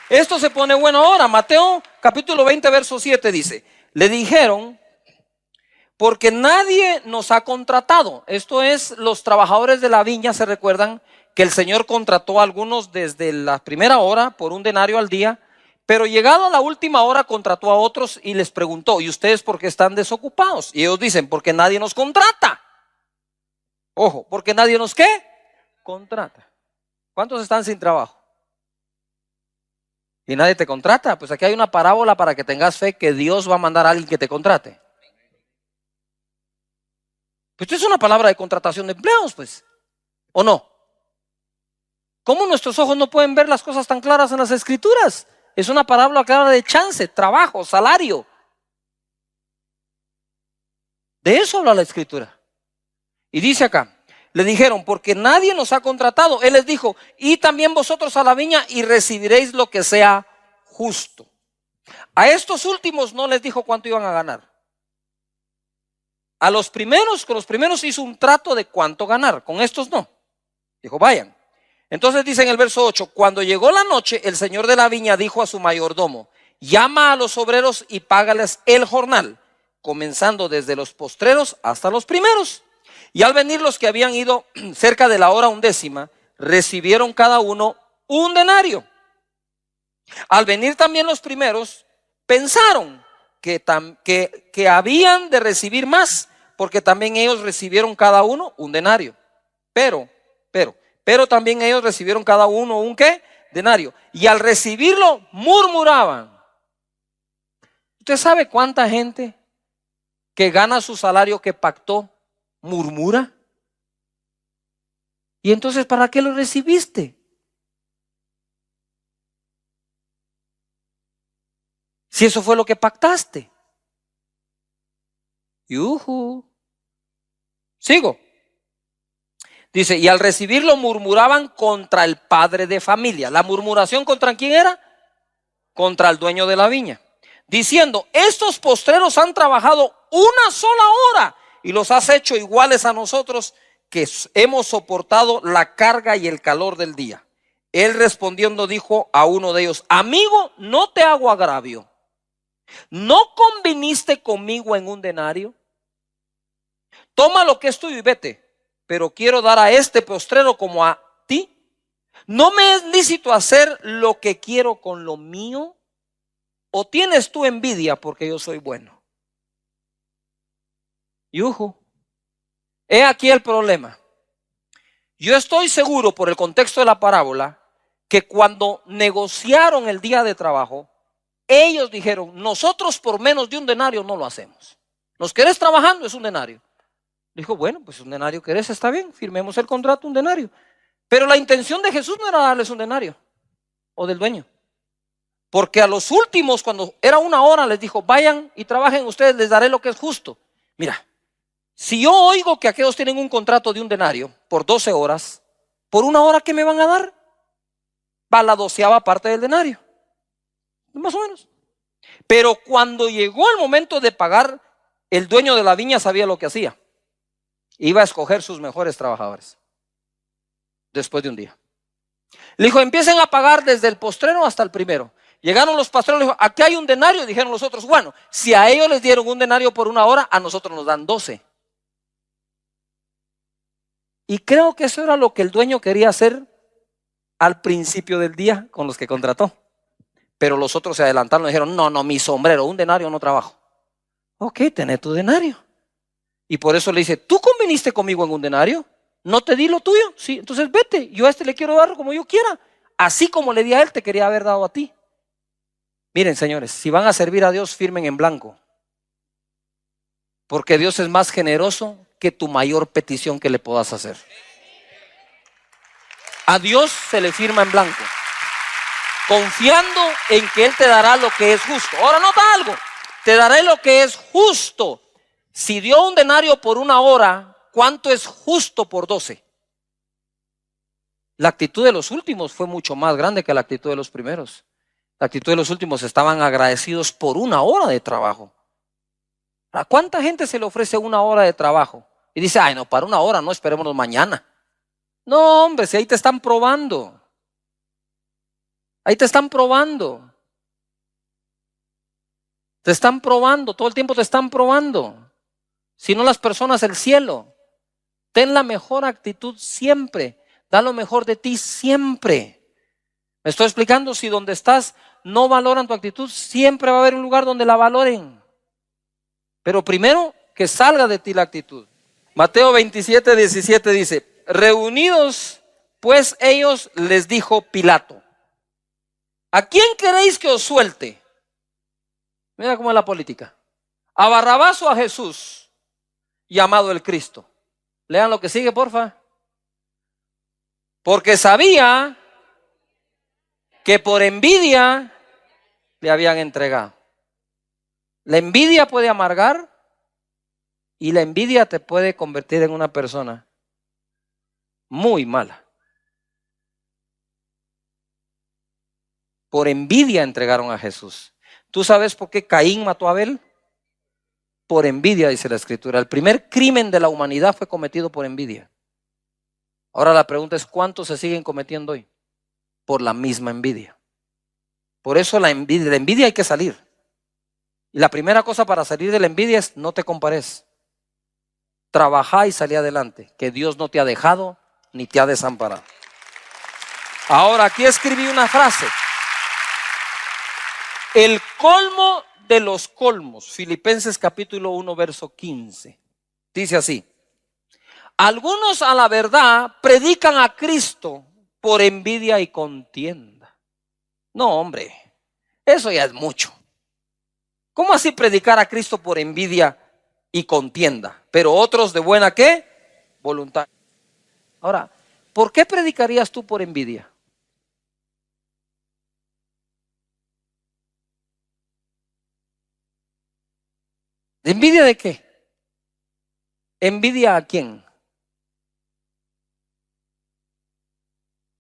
Speaker 1: esto se pone bueno ahora. Mateo capítulo 20 verso 7 dice: le dijeron: porque nadie nos ha contratado. Esto es, los trabajadores de la viña se recuerdan que el Señor contrató a algunos desde la primera hora por un denario al día, pero llegado a la última hora contrató a otros y les preguntó: ¿y ustedes por qué están desocupados? Y ellos dicen: porque nadie nos contrata. Ojo, porque nadie nos ¿qué? Contrata. ¿Cuántos están sin trabajo? Y nadie te contrata. Pues aquí hay una parábola para que tengas fe que Dios va a mandar a alguien que te contrate. Pues esto es una palabra de contratación de empleados, pues, ¿o no? ¿Cómo nuestros ojos no pueden ver las cosas tan claras en las Escrituras? Es una parábola clara de chance, trabajo, salario. De eso habla la Escritura. Y dice acá: le dijeron: porque nadie nos ha contratado. Él les dijo: y también vosotros a la viña y recibiréis lo que sea justo. A estos últimos no les dijo cuánto iban a ganar. A los primeros, con los primeros hizo un trato de cuánto ganar. Con estos no. Dijo: vayan. Entonces dice en el verso 8: cuando llegó la noche, el señor de la viña dijo a su mayordomo: llama a los obreros y págales el jornal, comenzando desde los postreros hasta los primeros. Y al venir los que habían ido cerca de la hora 11, recibieron cada uno un denario. Al venir también los primeros, pensaron que habían de recibir más, porque también ellos recibieron cada uno un denario. Pero pero también ellos recibieron cada uno un ¿qué? Denario. Y al recibirlo murmuraban. ¿Usted sabe cuánta gente que gana su salario que pactó murmura? Y entonces, ¿para qué lo recibiste? Si eso fue lo que pactaste. Yuhu. Sigo. Dice, y al recibirlo murmuraban contra el padre de familia. ¿La murmuración contra quién era? Contra el dueño de la viña. Diciendo, estos postreros han trabajado una sola hora y los has hecho iguales a nosotros que hemos soportado la carga y el calor del día. Él respondiendo dijo a uno de ellos, amigo, no te hago agravio. ¿No conviniste conmigo en un denario? Toma lo que es tuyo y vete, pero quiero dar a este postrero como a ti. ¿No me es lícito hacer lo que quiero con lo mío? ¿O tienes tú envidia porque yo soy bueno? Yuju. He aquí el problema. Yo estoy seguro por el contexto de la parábola que cuando negociaron el día de trabajo, ellos dijeron, nosotros por menos de un denario no lo hacemos. ¿Nos querés trabajando? Es un denario. Dijo, bueno, pues un denario querés, está bien, firmemos el contrato, un denario. Pero la intención de Jesús no era darles un denario o del dueño. Porque a los últimos, cuando era una hora, les dijo, vayan y trabajen ustedes, les daré lo que es justo. Mira, si yo oigo que aquellos tienen un contrato de un denario por 12 horas, ¿por una hora qué me van a dar? Va la 12ª parte del denario. Más o menos. Pero cuando llegó el momento de pagar, el dueño de la viña sabía lo que hacía. Iba a escoger sus mejores trabajadores. Después de un día. Le dijo, empiecen a pagar desde el postrero hasta el primero. Llegaron los pastores, le dijo, aquí hay un denario. Dijeron los otros, bueno, si a ellos les dieron un denario por una hora, a nosotros nos dan 12. Y creo que eso era lo que el dueño quería hacer al principio del día con los que contrató. Pero los otros se adelantaron y dijeron, no, mi sombrero, un denario no trabajo. Ok, tenés tu denario. Y por eso le dice, ¿tú conviniste conmigo en un denario? ¿No te di lo tuyo? Sí, entonces vete, yo a este le quiero dar como yo quiera. Así como le di a él, te quería haber dado a ti. Miren, señores, si van a servir a Dios, firmen en blanco. Porque Dios es más generoso que tu mayor petición que le puedas hacer. A Dios se le firma en blanco, confiando en que Él te dará lo que es justo. Ahora nota algo, te daré lo que es justo. Si dio un denario por una hora, ¿cuánto es justo por 12? La actitud de los últimos fue mucho más grande que la actitud de los primeros. La actitud de los últimos estaban agradecidos por una hora de trabajo. ¿A cuánta gente se le ofrece una hora de trabajo? Y dice, ay no, para una hora no, esperémonos mañana. No, hombre, si ahí te están probando. Ahí te están probando. Te están probando, todo el tiempo te están probando. Si no las personas, el cielo. Ten la mejor actitud siempre. Da lo mejor de ti siempre. ¿Me estoy explicando? Si donde estás no valoran tu actitud, siempre va a haber un lugar donde la valoren. Pero primero que salga de ti la actitud. Mateo 27:17 dice, reunidos pues ellos les dijo Pilato, ¿a quién queréis que os suelte? Mira cómo es la política. ¿A Barrabás o a Jesús, llamado el Cristo? Lean lo que sigue, porfa. Porque sabía que por envidia le habían entregado. La envidia puede amargar y la envidia te puede convertir en una persona muy mala. Por envidia entregaron a Jesús. ¿Tú sabes por qué Caín mató a Abel? Por envidia, dice la Escritura. El primer crimen de la humanidad fue cometido por envidia. Ahora la pregunta es, ¿cuántos se siguen cometiendo hoy? Por la misma envidia. Por eso de la envidia hay que salir. Y la primera cosa para salir de la envidia es no te compares. Trabajá y salí adelante, que Dios no te ha dejado ni te ha desamparado. Ahora aquí escribí una frase. El colmo de los colmos, Filipenses capítulo 1 verso 15. Dice así: Algunos a la verdad predican a Cristo por envidia y contienda. No, hombre, eso ya es mucho. ¿Cómo así predicar a Cristo por envidia y contienda? Pero otros de buena ¿qué? Voluntad. Ahora, ¿por qué predicarías tú por envidia? ¿Envidia de qué? ¿Envidia a quién?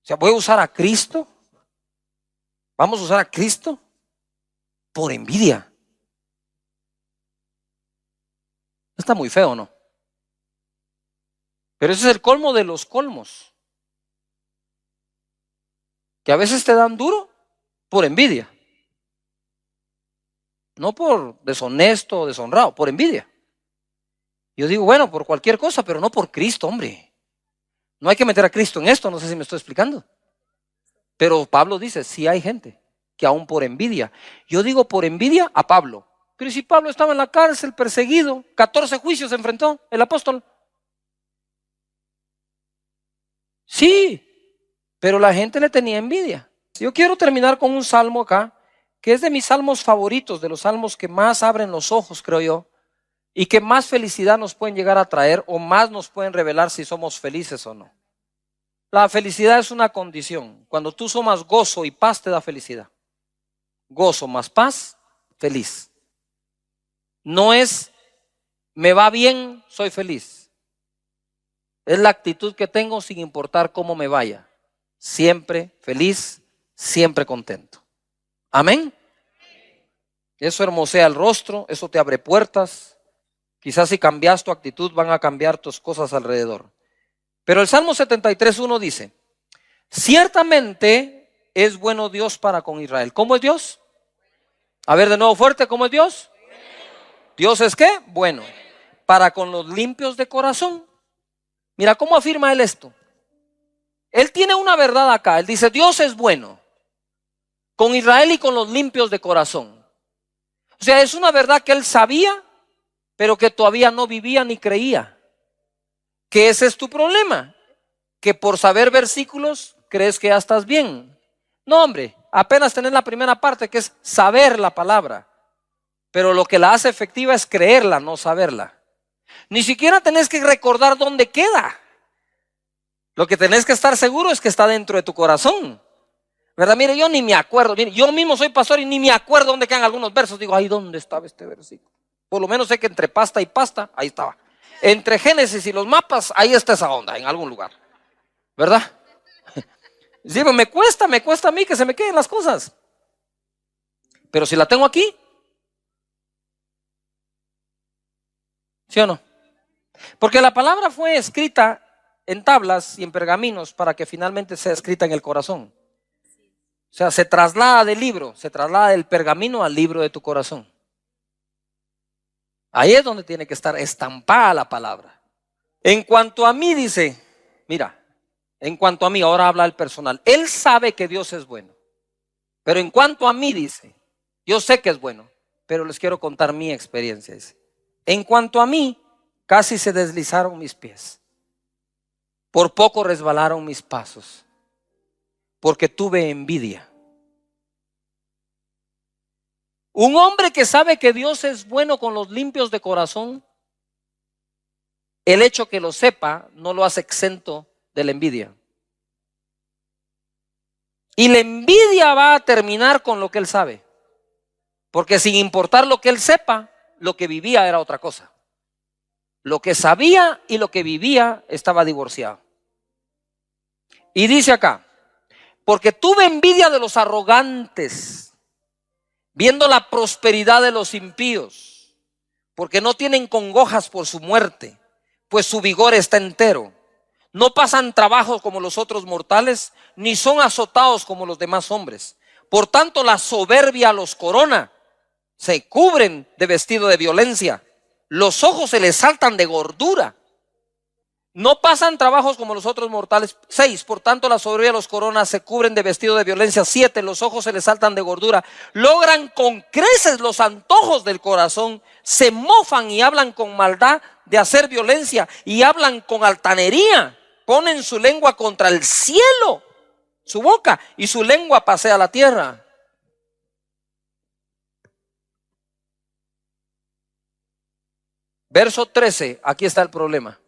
Speaker 1: O sea, ¿voy a usar a Cristo? ¿Vamos a usar a Cristo por envidia? Está muy feo, ¿no? Pero ese es el colmo de los colmos. Que a veces te dan duro por envidia. No por deshonesto o deshonrado, por envidia. Yo digo, bueno, por cualquier cosa, pero no por Cristo, hombre. No hay que meter a Cristo en esto, no sé si me estoy explicando. Pero Pablo dice, sí hay gente que aún por envidia. Yo digo por envidia a Pablo. Pero si Pablo estaba en la cárcel, perseguido, 14 juicios se enfrentó el apóstol. Sí, pero la gente le tenía envidia. Yo quiero terminar con un salmo acá, que es de mis salmos favoritos, de los salmos que más abren los ojos, creo yo, y que más felicidad nos pueden llegar a traer o más nos pueden revelar si somos felices o no. La felicidad es una condición. Cuando tú sumas gozo y paz te da felicidad. Gozo más paz, feliz. No es me va bien, soy feliz. Es la actitud que tengo sin importar cómo me vaya. Siempre feliz, siempre contento. Amén. Eso hermosea el rostro, eso te abre puertas. Quizás si cambias tu actitud van a cambiar tus cosas alrededor. Pero el Salmo 73:1 dice, ciertamente es bueno Dios para con Israel. ¿Cómo es Dios? A ver de nuevo fuerte, ¿cómo es Dios? Dios es ¿qué? Bueno. Para con los limpios de corazón. Mira cómo afirma él esto. Él tiene una verdad acá. Él dice, Dios es bueno con Israel y con los limpios de corazón. O sea, es una verdad que él sabía, pero que todavía no vivía ni creía. Que ese es tu problema, que por saber versículos crees que ya estás bien. No, hombre, apenas tenés la primera parte, que es saber la palabra, pero lo que la hace efectiva es creerla, no saberla. Ni siquiera tenés que recordar dónde queda. Lo que tenés que estar seguro es que está dentro de tu corazón, ¿verdad? Mire, yo ni me acuerdo. Mire, yo mismo soy pastor y ni me acuerdo dónde quedan algunos versos. Digo, ay, ¿dónde estaba este versículo? Por lo menos sé que entre pasta y pasta, ahí estaba. Entre Génesis y los mapas, ahí está esa onda, en algún lugar, ¿verdad? Sí, me cuesta a mí que se me queden las cosas. Pero si la tengo aquí, ¿sí o no? Porque la palabra fue escrita en tablas y en pergaminos para que finalmente sea escrita en el corazón. O sea, se traslada del libro, se traslada del pergamino al libro de tu corazón. Ahí es donde tiene que estar estampada la palabra. En cuanto a mí, dice, mira, en cuanto a mí, ahora habla el personal. Él sabe que Dios es bueno. Pero en cuanto a mí, dice, yo sé que es bueno, pero les quiero contar mi experiencia. Dice, en cuanto a mí, casi se deslizaron mis pies. Por poco resbalaron mis pasos, porque tuve envidia. Un hombre que sabe que Dios es bueno con los limpios de corazón, el hecho que lo sepa no lo hace exento de la envidia. Y la envidia va a terminar con lo que él sabe. Porque sin importar lo que él sepa, lo que vivía era otra cosa. Lo que sabía y lo que vivía estaba divorciado. Y dice acá, porque tuve envidia de los arrogantes, viendo la prosperidad de los impíos, porque no tienen congojas por su muerte, pues su vigor está entero. No pasan trabajo como los otros mortales, ni son azotados como los demás hombres. Por tanto, la soberbia los corona, se cubren de vestido de violencia, los ojos se les saltan de gordura. No pasan trabajos como los otros mortales. 6, por tanto la soberbia los corona, se cubren de vestido de violencia. 7, los ojos se les saltan de gordura. Logran con creces los antojos del corazón. Se mofan y hablan con maldad de hacer violencia y hablan con altanería. Ponen su lengua contra el cielo, su boca, y su lengua pasea la tierra. Verso 13, aquí está el problema.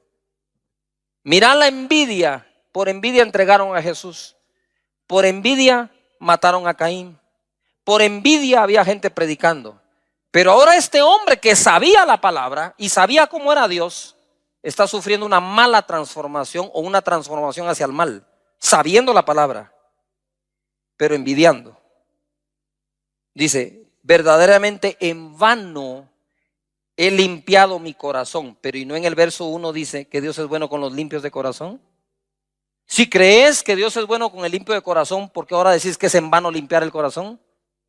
Speaker 1: Mirá la envidia. Por envidia entregaron a Jesús. Por envidia mataron a Caín. Por envidia había gente predicando. Pero ahora este hombre que sabía la palabra y sabía cómo era Dios, está sufriendo una mala transformación o una transformación hacia el mal, sabiendo la palabra, pero envidiando. Dice, verdaderamente en vano he limpiado mi corazón. Pero y no en el verso 1 dice que Dios es bueno con los limpios de corazón. Si crees que Dios es bueno con el limpio de corazón, ¿por qué ahora decís que es en vano limpiar el corazón?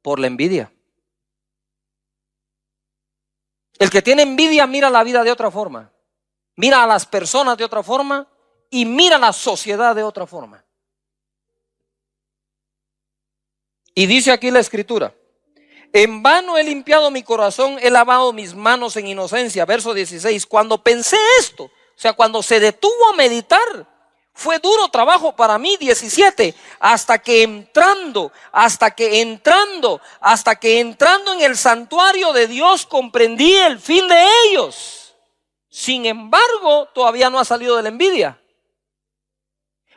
Speaker 1: Por la envidia. El que tiene envidia mira la vida de otra forma, mira a las personas de otra forma y mira la sociedad de otra forma. Y dice aquí la escritura: en vano he limpiado mi corazón, he lavado mis manos en inocencia. Verso 16, cuando pensé esto, o sea, cuando se detuvo a meditar, fue duro trabajo para mí. 17, hasta que entrando en el santuario de Dios comprendí el fin de ellos. Sin embargo, todavía no ha salido de la envidia,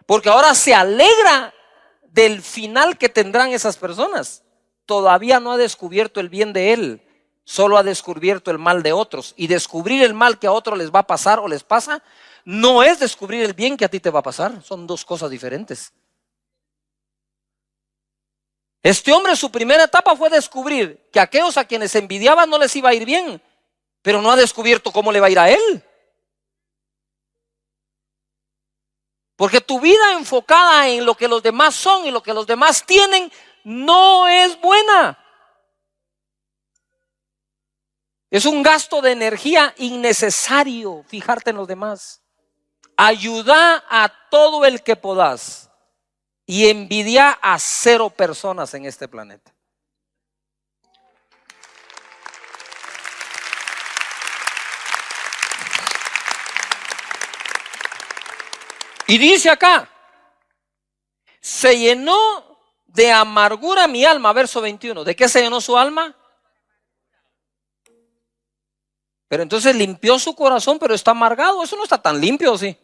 Speaker 1: porque ahora se alegra del final que tendrán esas personas. Todavía no ha descubierto el bien de él, solo ha descubierto el mal de otros. Y descubrir el mal que a otros les va a pasar o les pasa, no es descubrir el bien que a ti te va a pasar. Son dos cosas diferentes. Este hombre, su primera etapa fue descubrir que a aquellos a quienes envidiaban no les iba a ir bien, pero no ha descubierto cómo le va a ir a él. Porque tu vida enfocada en lo que los demás son y lo que los demás tienen no es buena. Es un gasto de energía innecesario fijarte en los demás. Ayuda a todo el que podás y envidia a 0 personas en este planeta. Y dice acá, se llenó de amargura mi alma. Verso 21, ¿de qué se llenó su alma? Pero entonces limpió su corazón, pero está amargado. Eso no está tan limpio, ¿sí?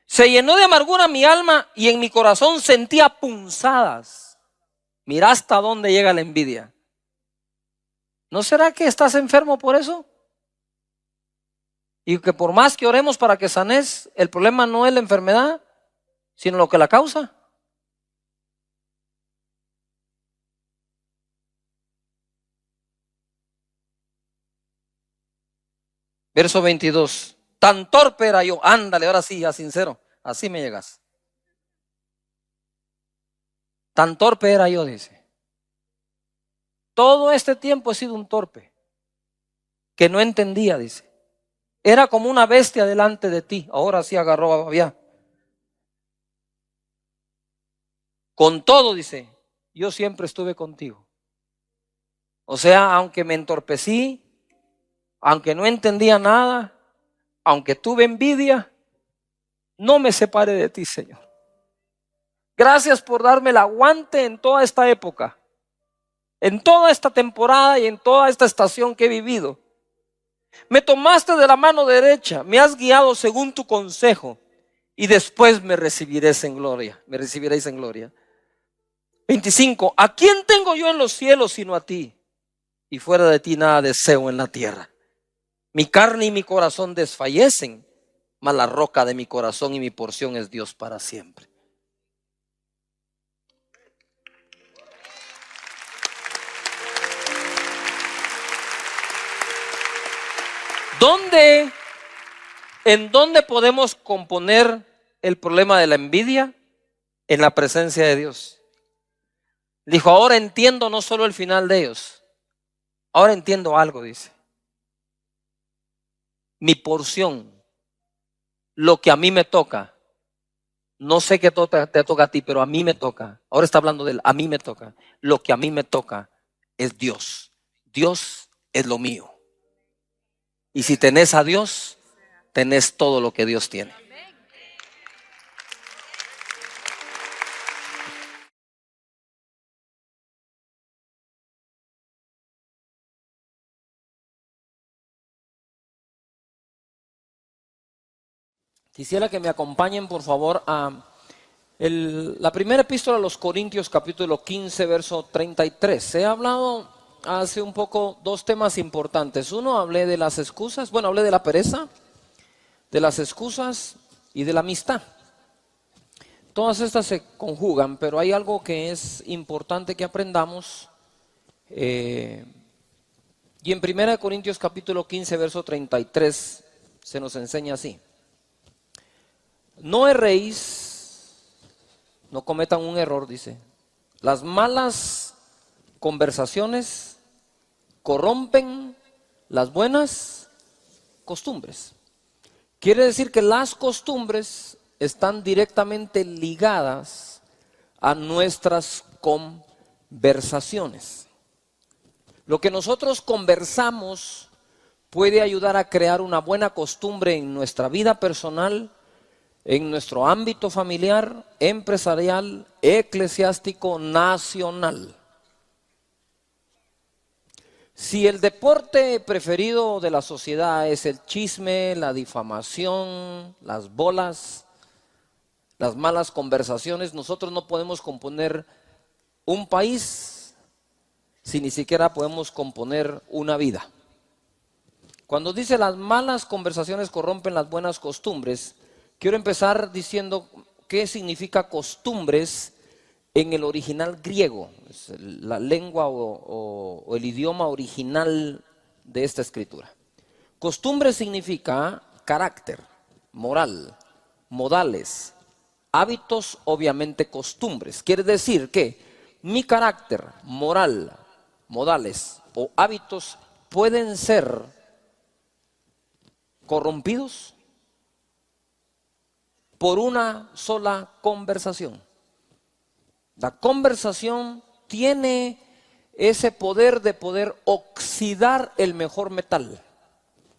Speaker 1: Se llenó de amargura mi alma y en mi corazón sentía punzadas. Mira hasta dónde llega la envidia. ¿No será que estás enfermo por eso? Y que por más que oremos para que sanes, el problema no es la enfermedad, sino lo que la causa. Verso 22. Tan torpe era yo. Ándale, ahora sí, ya sincero. Así me llegas. Tan torpe era yo, dice. Todo este tiempo he sido un torpe, que no entendía, dice. Era como una bestia delante de ti. Ahora sí agarró a babiar. Con todo, dice, yo siempre estuve contigo. O sea, aunque me entorpecí, aunque no entendía nada, aunque tuve envidia, no me separé de ti, Señor. Gracias por darme el aguante en toda esta época, en toda esta temporada y en toda esta estación que he vivido. Me tomaste de la mano derecha, me has guiado según tu consejo y después me recibiréis en gloria. 25. ¿A quién tengo yo en los cielos sino a ti? Y fuera de ti nada deseo en la tierra. Mi carne y mi corazón desfallecen, mas la roca de mi corazón y mi porción es Dios para siempre. ¿En dónde podemos componer el problema de la envidia? En la presencia de Dios. Dijo, ahora entiendo no solo el final de ellos, ahora entiendo algo, dice. Mi porción lo que a mí me toca. No sé qué te toca a ti, pero a mí me toca. Ahora está hablando de a mí me toca. Lo que a mí me toca es Dios. Dios es lo mío. Y si tenés a Dios, tenés todo lo que Dios tiene. Quisiera que me acompañen, por favor, a la primera epístola a los Corintios, capítulo 15, verso 33. He hablado hace un poco dos temas importantes. Uno, hablé de las excusas, hablé de la pereza, de las excusas y de la amistad. Todas estas se conjugan, pero hay algo que es importante que aprendamos. Y en 1 Corintios capítulo 15, verso 33, se nos enseña así. No erréis, no cometan un error, dice. Las malas conversaciones corrompen las buenas costumbres. Quiere decir que las costumbres están directamente ligadas a nuestras conversaciones. Lo que nosotros conversamos puede ayudar a crear una buena costumbre en nuestra vida personal, en nuestro ámbito familiar, empresarial, eclesiástico, nacional. Si el deporte preferido de la sociedad es el chisme, la difamación, las bolas, las malas conversaciones, nosotros no podemos componer un país si ni siquiera podemos componer una vida. Cuando dice las malas conversaciones corrompen las buenas costumbres, quiero empezar diciendo qué significa costumbres en el original griego, es la lengua o el idioma original de esta escritura. Costumbre significa carácter, moral, modales, hábitos, obviamente costumbres. Quiere decir que mi carácter, moral, modales o hábitos pueden ser corrompidos por una sola conversación. La conversación tiene ese poder de poder oxidar el mejor metal,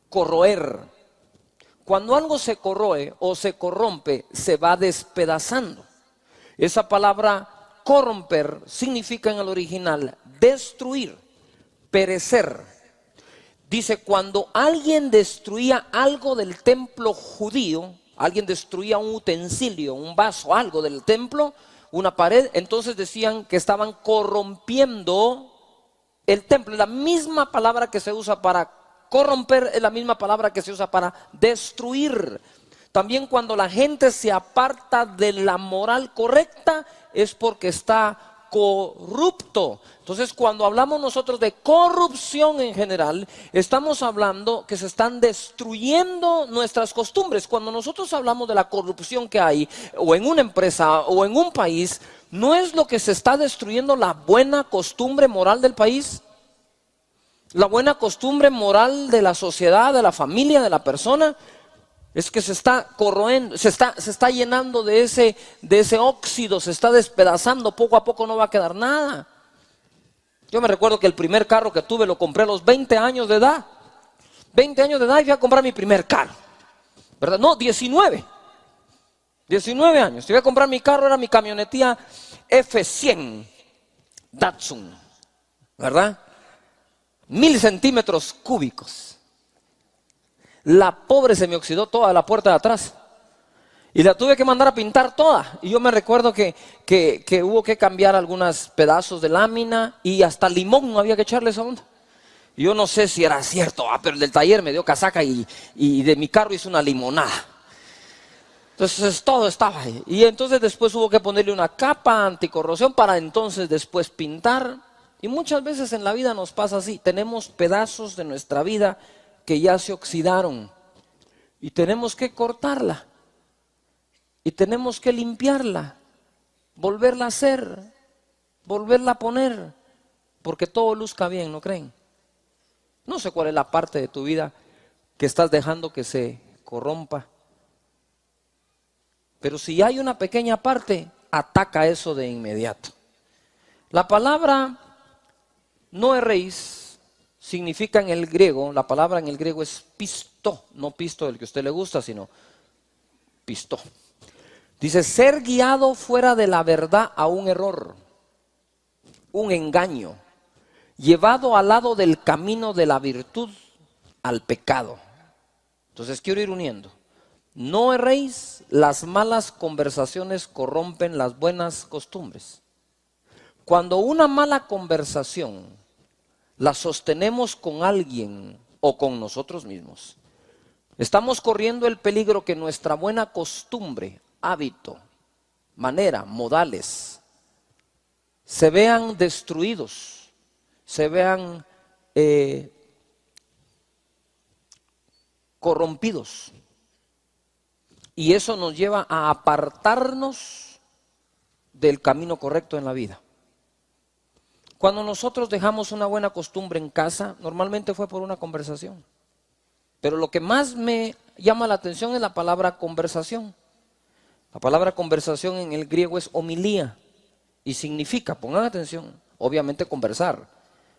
Speaker 1: corroer. Cuando algo se corroe o se corrompe, se va despedazando. Esa palabra corromper significa en el original destruir, perecer. Dice, cuando alguien destruía algo del templo judío, alguien destruía un utensilio, un vaso, algo del templo, una pared, entonces decían que estaban corrompiendo el templo. La misma palabra que se usa para corromper es la misma palabra que se usa para destruir. También cuando la gente se aparta de la moral correcta es porque está corrupto. Entonces, cuando hablamos nosotros de corrupción en general, estamos hablando que se están destruyendo nuestras costumbres. Cuando nosotros hablamos de la corrupción que hay, o en una empresa, o en un país, ¿no es lo que se está destruyendo la buena costumbre moral del país? La buena costumbre moral de la sociedad, de la familia, de la persona. Es que se está corroendo, se está llenando de ese óxido, se está despedazando, poco a poco no va a quedar nada. Yo me recuerdo que el primer carro que tuve lo compré a los 20 años de edad. 20 años de edad y fui a comprar mi primer carro. ¿Verdad? No, 19 años. Fui a comprar mi carro, era mi camionetía F100 Datsun. ¿Verdad? 1000 centímetros cúbicos. La pobre se me oxidó toda la puerta de atrás y la tuve que mandar a pintar toda. Y yo me recuerdo que hubo que cambiar algunos pedazos de lámina y hasta limón no había que echarle esa onda. Y yo no sé si era cierto, pero el del taller me dio casaca y de mi carro hizo una limonada. Entonces todo estaba ahí. Y entonces después hubo que ponerle una capa anticorrosión para entonces después pintar. Y muchas veces en la vida nos pasa así, tenemos pedazos de nuestra vida que ya se oxidaron y tenemos que cortarla y tenemos que limpiarla, volverla a hacer, volverla a poner, porque todo luzca bien, ¿no creen? No sé cuál es la parte de tu vida que estás dejando que se corrompa, Pero si hay una pequeña parte, ataca eso de inmediato. La palabra no erréis significa en el griego, la palabra en el griego es pisto, no pisto del que a usted le gusta, sino pisto. Dice, ser guiado fuera de la verdad a un error, un engaño, llevado al lado del camino de la virtud al pecado. Entonces quiero ir uniendo. No erréis, las malas conversaciones corrompen las buenas costumbres. Cuando una mala conversación la sostenemos con alguien o con nosotros mismos, estamos corriendo el peligro que nuestra buena costumbre, hábito, manera, modales, se vean destruidos, se vean corrompidos. Y eso nos lleva a apartarnos del camino correcto en la vida. Cuando nosotros dejamos una buena costumbre en casa, normalmente fue por una conversación. Pero lo que más me llama la atención es la palabra conversación. La palabra conversación en el griego es homilía y significa, pongan atención, obviamente conversar,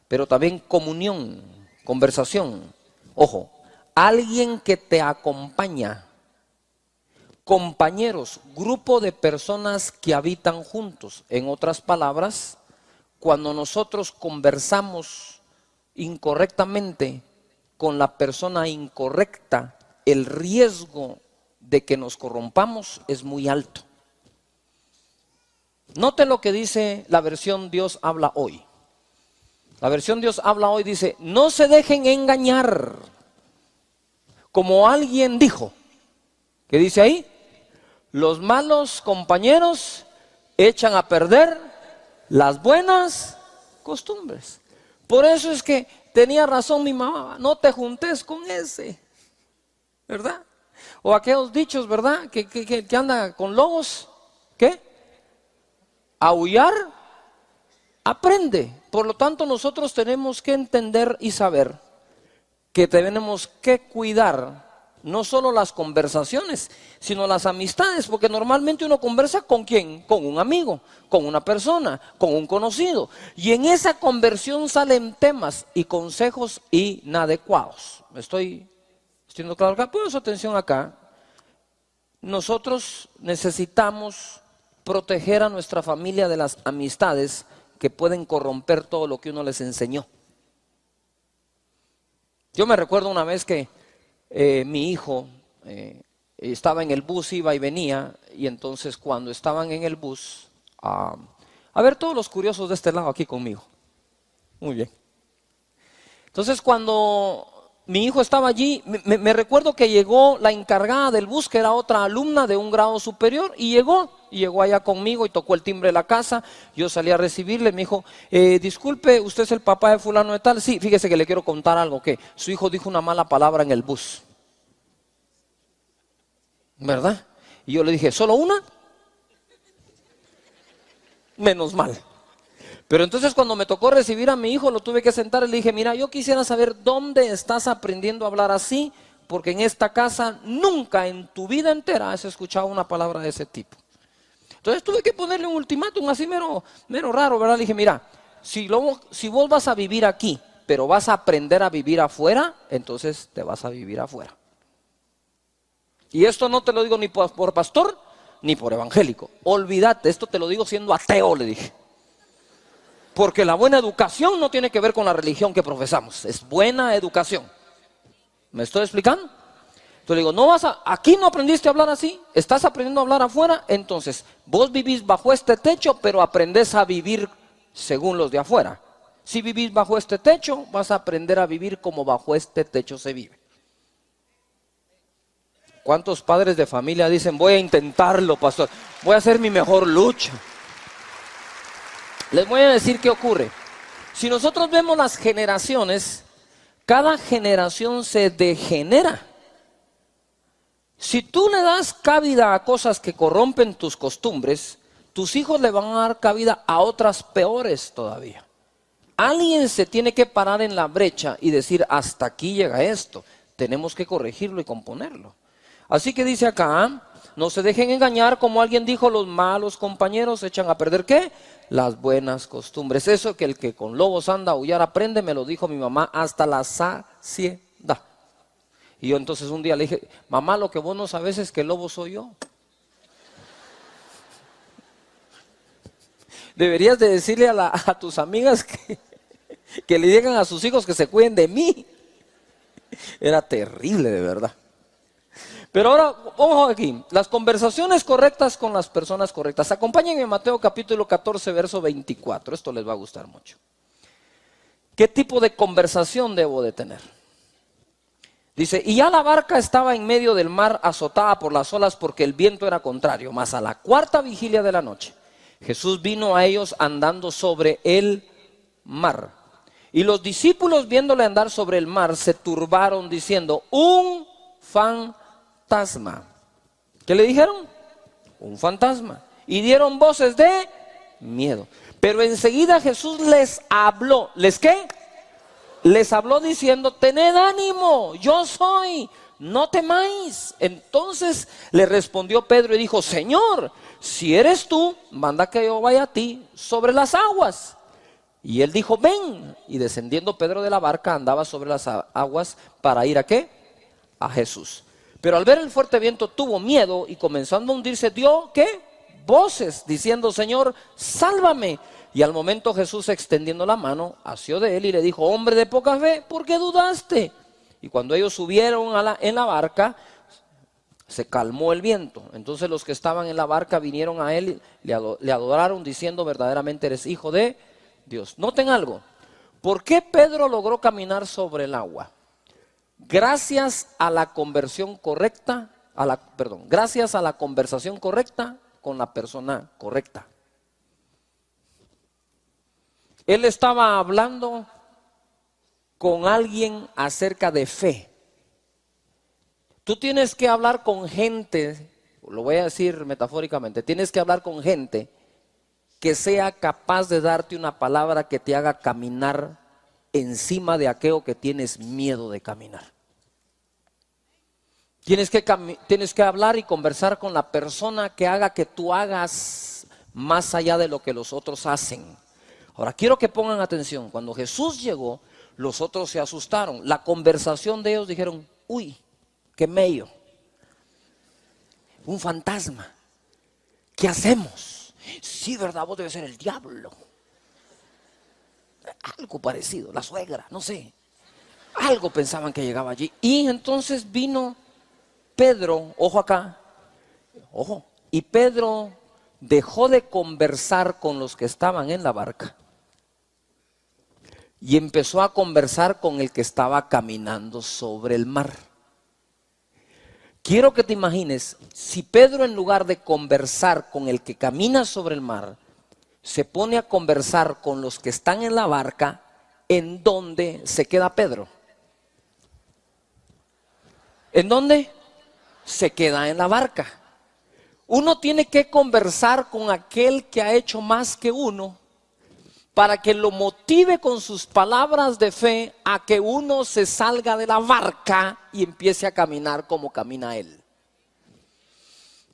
Speaker 1: pero también comunión, conversación. Ojo, alguien que te acompaña. Compañeros, grupo de personas que habitan juntos. En otras palabras, cuando nosotros conversamos incorrectamente con la persona incorrecta, el riesgo de que nos corrompamos es muy alto. Note lo que dice la versión Dios habla hoy. La versión Dios habla hoy dice, no se dejen engañar, como alguien dijo. ¿Qué dice ahí? Los malos compañeros echan a perder las buenas costumbres. Por eso es que tenía razón mi mamá, no te juntes con ese, ¿verdad? O aquellos dichos, ¿verdad? Que anda con lobos, ¿qué? Aullar, aprende. Por lo tanto, nosotros tenemos que entender y saber que tenemos que cuidar no solo las conversaciones, sino las amistades, porque normalmente uno conversa ¿con quién? Con un amigo, con una persona, con un conocido. Y en esa conversión salen temas y consejos inadecuados. ¿Me estoy siendo claro acá? Pongan su atención acá. Nosotros necesitamos proteger a nuestra familia de las amistades que pueden corromper todo lo que uno les enseñó. Yo me recuerdo una vez que mi hijo estaba en el bus, iba y venía, y entonces cuando estaban en el bus, a ver todos los curiosos de este lado aquí conmigo. Muy bien. Entonces cuando mi hijo estaba allí, me recuerdo que llegó la encargada del bus, que era otra alumna de un grado superior, y llegó allá conmigo y tocó el timbre de la casa. Yo salí a recibirle, me dijo, disculpe, ¿usted es el papá de fulano de tal? Sí, fíjese que le quiero contar algo, que su hijo dijo una mala palabra en el bus, ¿verdad? Y yo le dije, ¿solo una? Menos mal. Pero entonces cuando me tocó recibir a mi hijo, lo tuve que sentar y le dije, mira, yo quisiera saber dónde estás aprendiendo a hablar así, porque en esta casa nunca en tu vida entera has escuchado una palabra de ese tipo. Entonces tuve que ponerle un ultimátum así mero raro, ¿verdad? Le dije, mira, si vos vas a vivir aquí, pero vas a aprender a vivir afuera, entonces te vas a vivir afuera. Y esto no te lo digo ni por pastor, ni por evangélico. Olvídate, esto te lo digo siendo ateo, le dije. Porque la buena educación no tiene que ver con la religión que profesamos, es buena educación. ¿Me estoy explicando? Entonces le digo, aquí no aprendiste a hablar así, estás aprendiendo a hablar afuera, entonces vos vivís bajo este techo, pero aprendés a vivir según los de afuera. Si vivís bajo este techo, vas a aprender a vivir como bajo este techo se vive. ¿Cuántos padres de familia dicen, voy a intentarlo, pastor, voy a hacer mi mejor lucha? Les voy a decir qué ocurre. Si nosotros vemos las generaciones, cada generación se degenera. Si tú le das cabida a cosas que corrompen tus costumbres, tus hijos le van a dar cabida a otras peores todavía. Alguien se tiene que parar en la brecha y decir, hasta aquí llega esto, tenemos que corregirlo y componerlo. Así que dice acá, No se dejen engañar, como alguien dijo, los malos compañeros echan a perder ¿qué? Las buenas costumbres. Eso que el que con lobos anda a aullar aprende, me lo dijo mi mamá hasta la saciedad. Y yo entonces un día le dije, mamá, lo que vos no sabes es que el lobo soy yo. Deberías de decirle a tus amigas que le digan a sus hijos que se cuiden de mí. Era terrible, de verdad. Pero ahora, vamos aquí, las conversaciones correctas con las personas correctas. Acompáñenme en Mateo capítulo 14, verso 24. Esto les va a gustar mucho. ¿Qué tipo de conversación debo de tener? Dice, y ya la barca estaba en medio del mar, azotada por las olas, porque el viento era contrario. Mas a la cuarta vigilia de la noche, Jesús vino a ellos andando sobre el mar. Y los discípulos, viéndole andar sobre el mar, se turbaron diciendo, un fantasma. ¿Qué le dijeron? Un fantasma. Y dieron voces de miedo. Pero enseguida Jesús les habló. ¿Les qué? Les habló diciendo, tened ánimo, yo soy, no temáis. Entonces le respondió Pedro y dijo, Señor, si eres tú, manda que yo vaya a ti sobre las aguas. Y él dijo, ven. Y descendiendo Pedro de la barca, andaba sobre las aguas para ir ¿a qué? A Jesús. Pero al ver el fuerte viento tuvo miedo y comenzando a hundirse dio ¿qué? Voces diciendo, Señor, sálvame. Y al momento Jesús, extendiendo la mano, asió de él y le dijo, hombre de poca fe, ¿por qué dudaste? Y cuando ellos subieron en la barca, se calmó el viento. Entonces los que estaban en la barca vinieron a él, le adoraron diciendo, verdaderamente eres hijo de Dios. Noten algo. ¿Por qué Pedro logró caminar sobre el agua? Gracias a la conversión correcta, gracias a la conversación correcta con la persona correcta. Él estaba hablando con alguien acerca de fe. Tú tienes que hablar con gente, lo voy a decir metafóricamente, tienes que hablar con gente que sea capaz de darte una palabra que te haga caminar encima de aquello que tienes miedo de caminar. Tienes que hablar y conversar con la persona que haga que tú hagas más allá de lo que los otros hacen. Ahora quiero que pongan atención, cuando Jesús llegó, los otros se asustaron. La conversación de ellos dijeron, uy, qué mello, un fantasma, ¿qué hacemos? Sí, verdad, vos debes ser el diablo. Algo parecido, la suegra, no sé. Algo pensaban que llegaba allí. Y entonces vino Pedro, ojo acá, ojo, y Pedro dejó de conversar con los que estaban en la barca y empezó a conversar con el que estaba caminando sobre el mar. Quiero que te imagines, si Pedro, en lugar de conversar con el que camina sobre el mar, se pone a conversar con los que están en la barca, ¿en dónde se queda Pedro? ¿En dónde? Se queda en la barca. Uno tiene que conversar con aquel que ha hecho más que uno para que lo motive con sus palabras de fe a que uno se salga de la barca y empiece a caminar como camina él.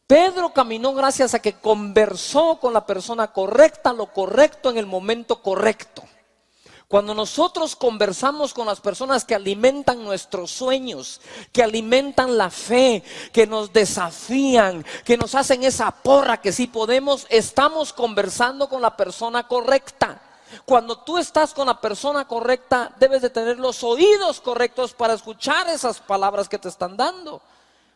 Speaker 1: Pedro caminó gracias a que conversó con la persona correcta, lo correcto en el momento correcto. Cuando nosotros conversamos con las personas que alimentan nuestros sueños, que alimentan la fe, que nos desafían, que nos hacen esa porra que sí podemos, estamos conversando con la persona correcta. Cuando tú estás con la persona correcta, debes de tener los oídos correctos para escuchar esas palabras que te están dando.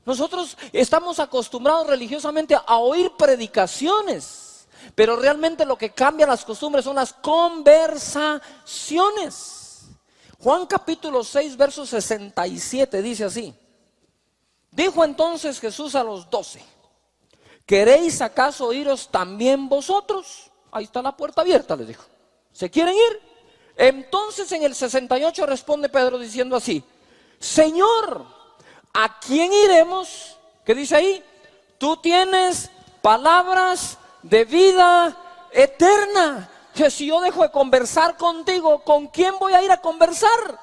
Speaker 1: Nosotros estamos acostumbrados religiosamente a oír predicaciones, pero realmente lo que cambia las costumbres son las conversaciones. Juan capítulo 6, verso 67 dice así: dijo entonces Jesús a los 12: ¿queréis acaso iros también vosotros? Ahí está la puerta abierta, les dijo. ¿Se quieren ir? Entonces en el 68 responde Pedro diciendo así: Señor, ¿a quién iremos? ¿Qué dice ahí? Tú tienes palabras de vida eterna. Si yo dejo de conversar contigo, ¿con quién voy a ir a conversar?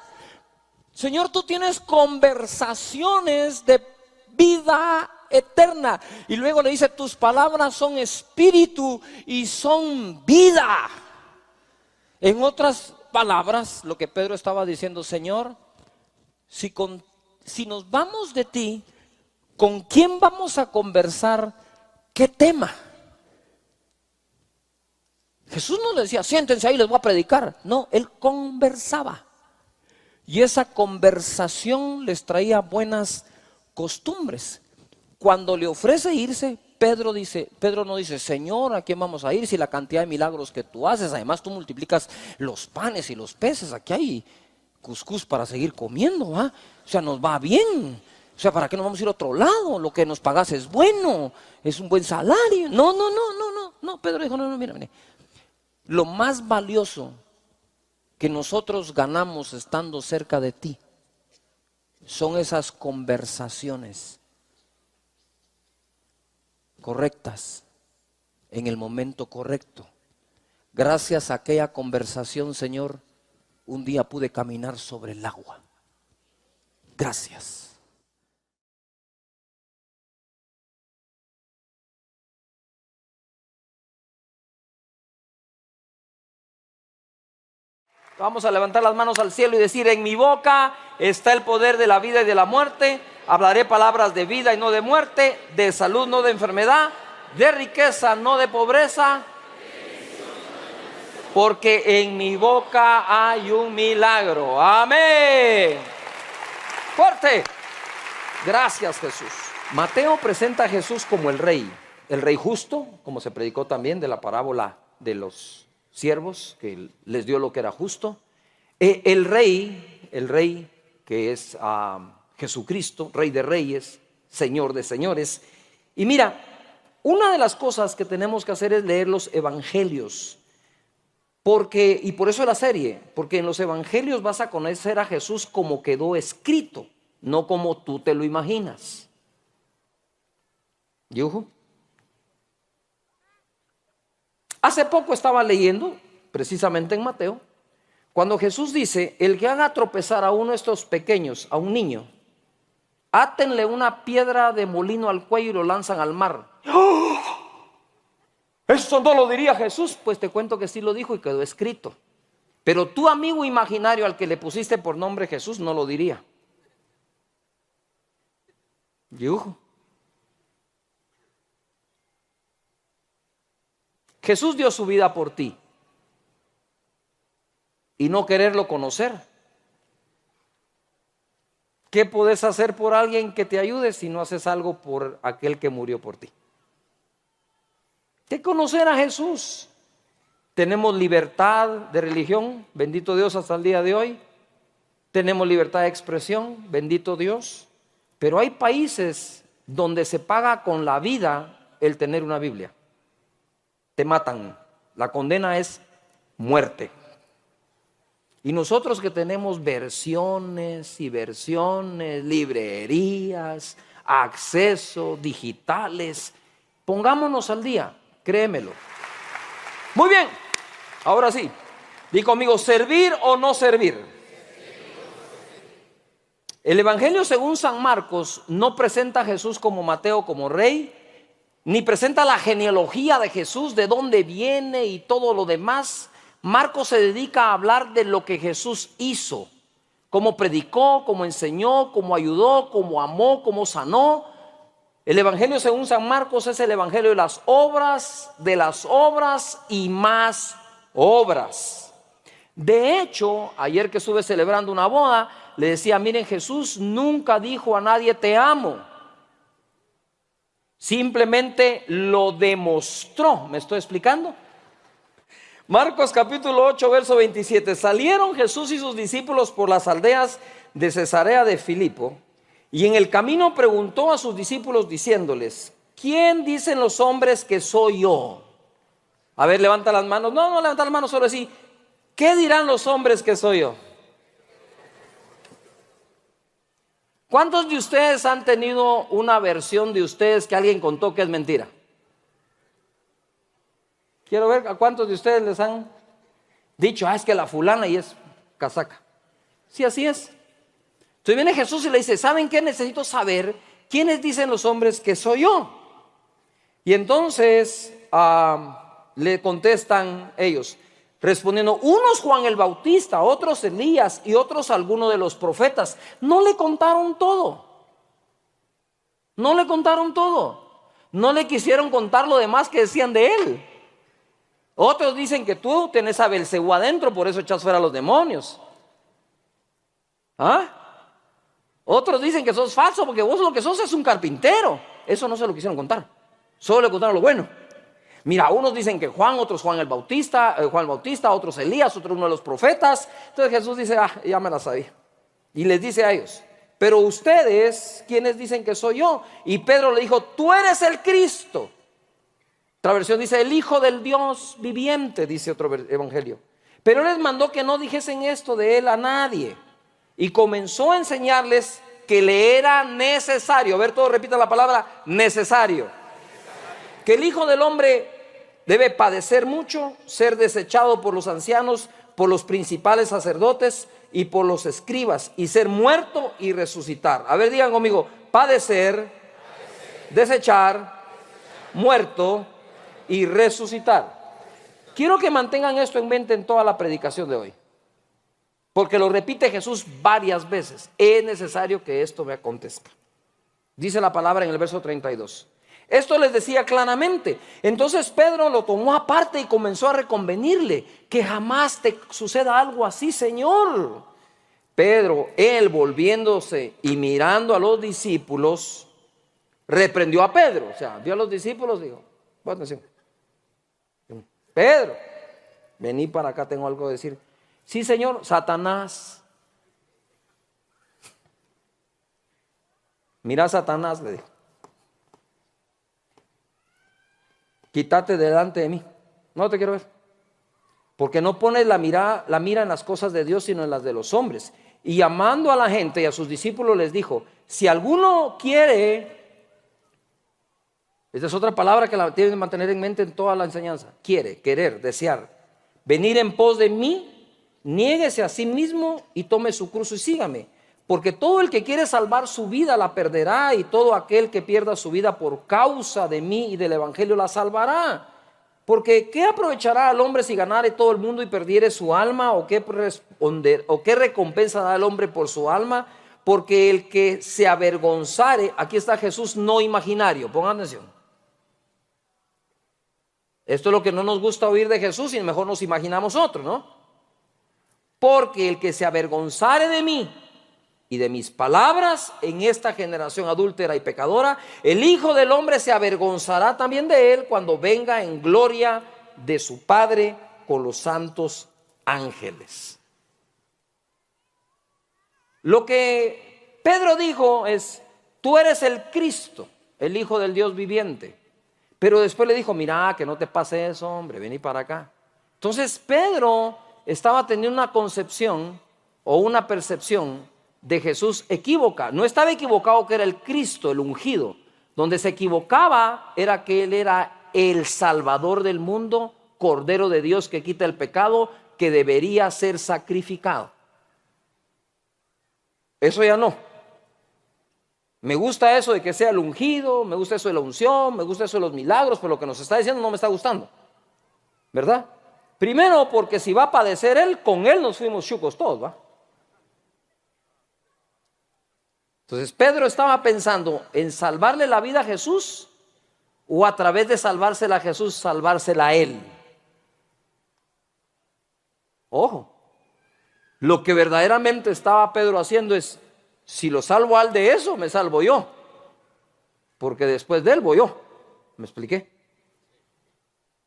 Speaker 1: Señor, tú tienes conversaciones de vida eterna. Y luego le dice, tus palabras son espíritu y son vida. En otras palabras, lo que Pedro estaba diciendo, Señor, si nos vamos de ti, ¿con quién vamos a conversar? ¿Qué tema? Jesús no le decía, siéntense ahí, les voy a predicar. No, él conversaba. Y esa conversación les traía buenas costumbres. Cuando le ofrece irse, Pedro no dice, Señor, ¿a quién vamos a ir si la cantidad de milagros que tú haces? Además tú multiplicas los panes y los peces. Aquí hay cuscús para seguir comiendo, ¿va? O sea, nos va bien. O sea, ¿para qué nos vamos a ir a otro lado? Lo que nos pagas es bueno, es un buen salario. No, Pedro dijo, no, mira. Lo más valioso que nosotros ganamos estando cerca de ti son esas conversaciones correctas en el momento correcto. Gracias a aquella conversación, Señor, un día pude caminar sobre el agua. Gracias. Vamos a levantar las manos al cielo y decir, en mi boca está el poder de la vida y de la muerte. Hablaré palabras de vida y no de muerte, de salud no de enfermedad, de riqueza no de pobreza, porque en mi boca hay un milagro. Amén. Fuerte. Gracias, Jesús. Mateo presenta a Jesús como el rey justo, como se predicó también de la parábola de los siervos, que les dio lo que era justo. El rey que es Jesucristo, Rey de reyes, Señor de señores. Y mira, una de las cosas que tenemos que hacer es leer los evangelios, y por eso la serie, porque en los evangelios vas a conocer a Jesús como quedó escrito, no como tú te lo imaginas. ¿Yujo? Hace poco estaba leyendo, precisamente en Mateo, cuando Jesús dice, el que haga tropezar a uno de estos pequeños, a un niño, átenle una piedra de molino al cuello y lo lanzan al mar. ¡Oh! ¿Eso no lo diría Jesús? Pues te cuento que sí lo dijo y quedó escrito. Pero tu amigo imaginario al que le pusiste por nombre Jesús no lo diría. ¿Yujo? Jesús dio su vida por ti y no quererlo conocer. ¿Qué puedes hacer por alguien que te ayude si no haces algo por aquel que murió por ti? ¿Qué conocer a Jesús? Tenemos libertad de religión, bendito Dios, hasta el día de hoy. Tenemos libertad de expresión, bendito Dios. Pero hay países donde se paga con la vida el tener una Biblia. Te matan, la condena es muerte. Y nosotros que tenemos versiones y versiones, librerías, acceso, digitales, pongámonos al día, créemelo. Muy bien, ahora sí, di conmigo, ¿servir o no servir? El Evangelio según San Marcos no presenta a Jesús como Mateo, como rey, ni presenta la genealogía de Jesús, de dónde viene y todo lo demás. Marcos se dedica a hablar de lo que Jesús hizo, cómo predicó, cómo enseñó, cómo ayudó, cómo amó, cómo sanó. El Evangelio según San Marcos es el Evangelio de las obras y más obras. De hecho, ayer que estuve celebrando una boda, le decía, miren, Jesús nunca dijo a nadie te amo. Simplemente lo demostró. ¿Me estoy explicando? Marcos capítulo 8, verso 27. Salieron Jesús y sus discípulos por las aldeas de Cesarea de Filipo, y en el camino preguntó a sus discípulos diciéndoles, ¿quién dicen los hombres que soy yo? A ver, levanta las manos. No levanta las manos, solo así. ¿Qué dirán los hombres que soy yo? ¿Cuántos de ustedes han tenido una versión de ustedes que alguien contó que es mentira? Quiero ver a cuántos de ustedes les han dicho, es que la fulana y es casaca. Sí, así es. Entonces viene Jesús y le dice, ¿saben qué? Necesito saber
Speaker 2: ¿quiénes dicen los hombres que soy yo? Y entonces le contestan ellos, respondiendo, unos Juan el Bautista, otros Elías y otros algunos de los profetas. No le contaron todo. No le contaron todo. No le quisieron contar lo demás que decían de él. Otros dicen que tú tenés a Belcebú adentro, por eso echas fuera a los demonios. Otros dicen que sos falso porque vos lo que sos es un carpintero. Eso no se lo quisieron contar. Solo le contaron lo bueno. Mira, unos dicen que Juan, otros Juan el Bautista, otros Elías, otros uno de los profetas. Entonces Jesús dice, ya me la sabía. Y les dice a ellos, pero ustedes, ¿quiénes dicen que soy yo? Y Pedro le dijo, tú eres el Cristo. Otra versión dice, el Hijo del Dios viviente, dice otro evangelio. Pero él les mandó que no dijesen esto de él a nadie. Y comenzó a enseñarles que le era necesario. A ver, todos repitan la palabra, necesario. Que el Hijo del Hombre debe padecer mucho, ser desechado por los ancianos, por los principales sacerdotes y por los escribas, y ser muerto y resucitar. A ver, digan conmigo, padecer, desechar, muerto y resucitar. Quiero que mantengan esto en mente en toda la predicación de hoy, porque lo repite Jesús varias veces. Es necesario que esto me acontezca. Dice la palabra en el verso 32. Esto les decía claramente. Entonces Pedro lo tomó aparte y comenzó a reconvenirle, que jamás te suceda algo así, Señor. Pedro, él volviéndose y mirando a los discípulos, reprendió a Pedro. O sea, vio a los discípulos y dijo, pon atención, Pedro, vení para acá, tengo algo que decir. Sí, Señor. Satanás. Mira, Satanás, le dijo, quítate delante de mí, no te quiero ver, porque no pones la mira en las cosas de Dios, sino en las de los hombres. Y llamando a la gente y a sus discípulos les dijo, si alguno quiere, esta es otra palabra que la tienen que mantener en mente en toda la enseñanza, quiere, querer, desear, venir en pos de mí, niéguese a sí mismo y tome su cruz y sígame. Porque todo el que quiere salvar su vida la perderá, y todo aquel que pierda su vida por causa de mí y del evangelio la salvará. Porque ¿qué aprovechará al hombre si ganare todo el mundo y perdiere su alma? ¿O qué recompensa da el hombre por su alma? Porque el que se avergonzare, aquí está Jesús no imaginario, pongan atención. Esto es lo que no nos gusta oír de Jesús y mejor nos imaginamos otro, ¿no? Porque el que se avergonzare de mí y de mis palabras en esta generación adúltera y pecadora, el Hijo del Hombre se avergonzará también de él cuando venga en gloria de su Padre con los santos ángeles. Lo que Pedro dijo es, tú eres el Cristo, el Hijo del Dios viviente. Pero después le dijo, mira, que no te pase eso, hombre, vení para acá. Entonces Pedro estaba teniendo una concepción o una percepción de Jesús equívoca. No estaba equivocado que era el Cristo, el ungido. Donde se equivocaba era que Él era el Salvador del mundo, Cordero de Dios que quita el pecado, que debería ser sacrificado. Eso ya no. Me gusta eso de que sea el ungido, me gusta eso de la unción, me gusta eso de los milagros, pero lo que nos está diciendo no me está gustando, ¿verdad? Primero porque si va a padecer Él, con Él nos fuimos chucos todos, ¿va? Entonces Pedro estaba pensando en salvarle la vida a Jesús, o a través de salvársela a Jesús, salvársela a Él. Ojo, lo que verdaderamente estaba Pedro haciendo es, si lo salvo al de eso, me salvo yo, porque después de él voy yo. ¿Me expliqué?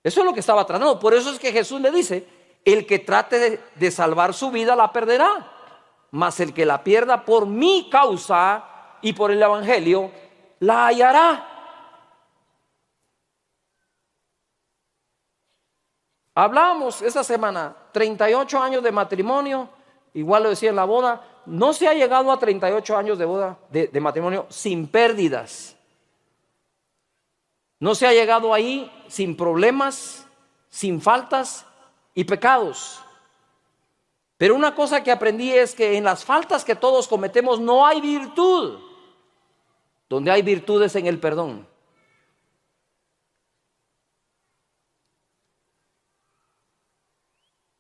Speaker 2: Eso es lo que estaba tratando. Por eso es que Jesús le dice, el que trate de salvar su vida la perderá, mas el que la pierda por mi causa y por el evangelio la hallará. Hablábamos esta semana, 38 años de matrimonio, igual lo decía en la boda, no se ha llegado a 38 años de boda, de matrimonio sin pérdidas. No se ha llegado ahí sin problemas, sin faltas y pecados. Pero una cosa que aprendí es que en las faltas que todos cometemos no hay virtud. donde hay virtudes en el perdón.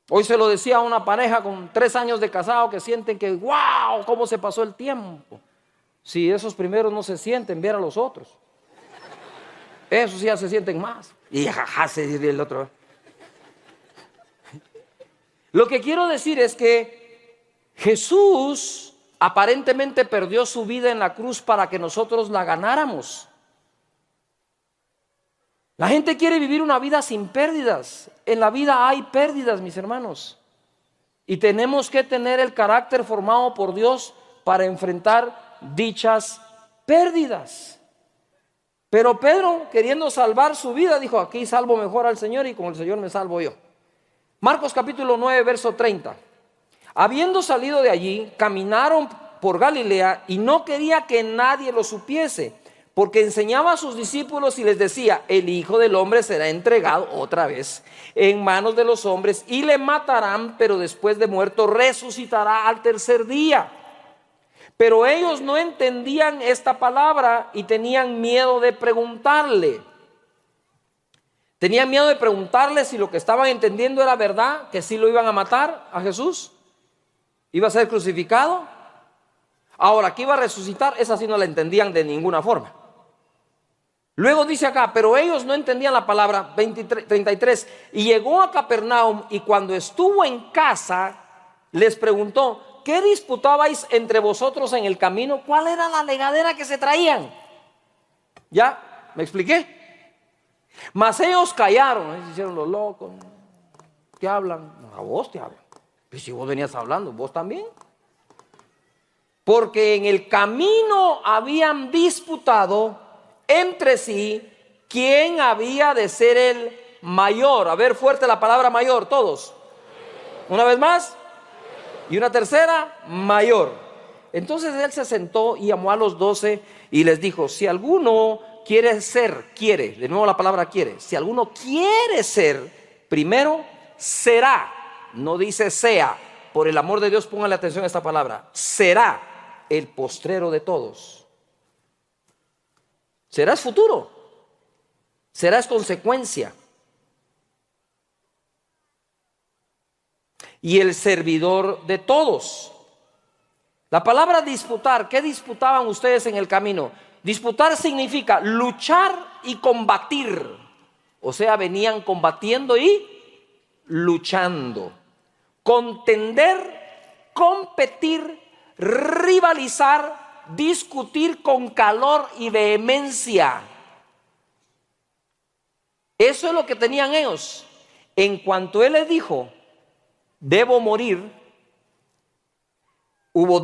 Speaker 2: Hoy se lo decía a una pareja con 3 años de casado que sienten que, wow, cómo se pasó el tiempo. Si esos primeros no se sienten, ver a los otros. Esos ya se sienten más. Y jaja, se dice el otro. Lo que quiero decir es que Jesús aparentemente perdió su vida en la cruz para que nosotros la ganáramos. La gente quiere vivir una vida sin pérdidas. En la vida hay pérdidas, mis hermanos. Y tenemos que tener el carácter formado por Dios para enfrentar dichas pérdidas. Pero Pedro, queriendo salvar su vida, dijo: aquí salvo mejor al Señor y con el Señor me salvo yo. Marcos capítulo 9, verso 30. Habiendo salido de allí, caminaron por Galilea y no quería que nadie lo supiese, porque enseñaba a sus discípulos y les decía: el Hijo del Hombre será entregado otra vez en manos de los hombres y le matarán, pero después de muerto resucitará al tercer día. Pero ellos no entendían esta palabra y tenían miedo de preguntarle. Tenían miedo de preguntarle si lo que estaban entendiendo era verdad, que sí lo iban a matar a Jesús, iba a ser crucificado. Ahora, que iba a resucitar, esa sí no la entendían de ninguna forma. Luego dice acá: pero ellos no entendían la palabra. 33. Y llegó a Capernaum y cuando estuvo en casa les preguntó: ¿qué disputabais entre vosotros en el camino? ¿Cuál era la legadera que se traían? ¿Ya? ¿Me expliqué? Mas ellos callaron, se hicieron los locos. ¿Qué hablan? A vos te hablan. Pues si vos venías hablando, vos también. Porque en el camino habían disputado entre sí quién había de ser el mayor. A ver, fuerte la palabra mayor, todos. Una vez más. Y una tercera, mayor. Entonces él se sentó y llamó a los 12 y les dijo: si alguno quiere, de nuevo la palabra quiere, si alguno quiere ser primero, será, no dice sea, por el amor de Dios póngale atención a esta palabra, será el postrero de todos. Será es futuro, será es consecuencia. Y el servidor de todos. La palabra disputar, ¿qué disputaban ustedes en el camino? Disputar significa luchar y combatir. O sea, venían combatiendo y luchando. Contender, competir, rivalizar, discutir con calor y vehemencia. Eso es lo que tenían ellos. En cuanto él les dijo: debo morir, hubo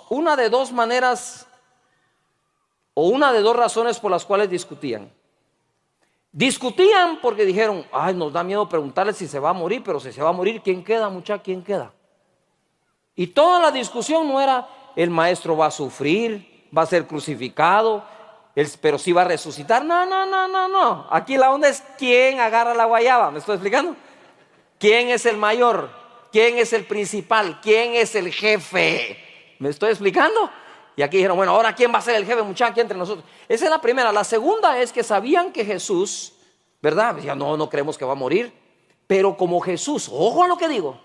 Speaker 2: una de dos maneras o una de dos razones por las cuales discutían. Discutían porque dijeron: ay, nos da miedo preguntarle si se va a morir, pero si se va a morir, ¿quién queda, muchacha? ¿Quién queda? Y toda la discusión no era: el maestro va a sufrir, va a ser crucificado, pero sí va a resucitar. No. Aquí la onda es quién agarra la guayaba. ¿Me estoy explicando? ¿Quién es el mayor? ¿Quién es el principal? ¿Quién es el jefe? ¿Me estoy explicando? Y aquí dijeron: bueno, ahora ¿quién va a ser el jefe, muchachos, entre nosotros? Esa es la primera. La segunda es que sabían que Jesús, ¿verdad? Decían: no creemos que va a morir. Pero como Jesús, ojo a lo que digo,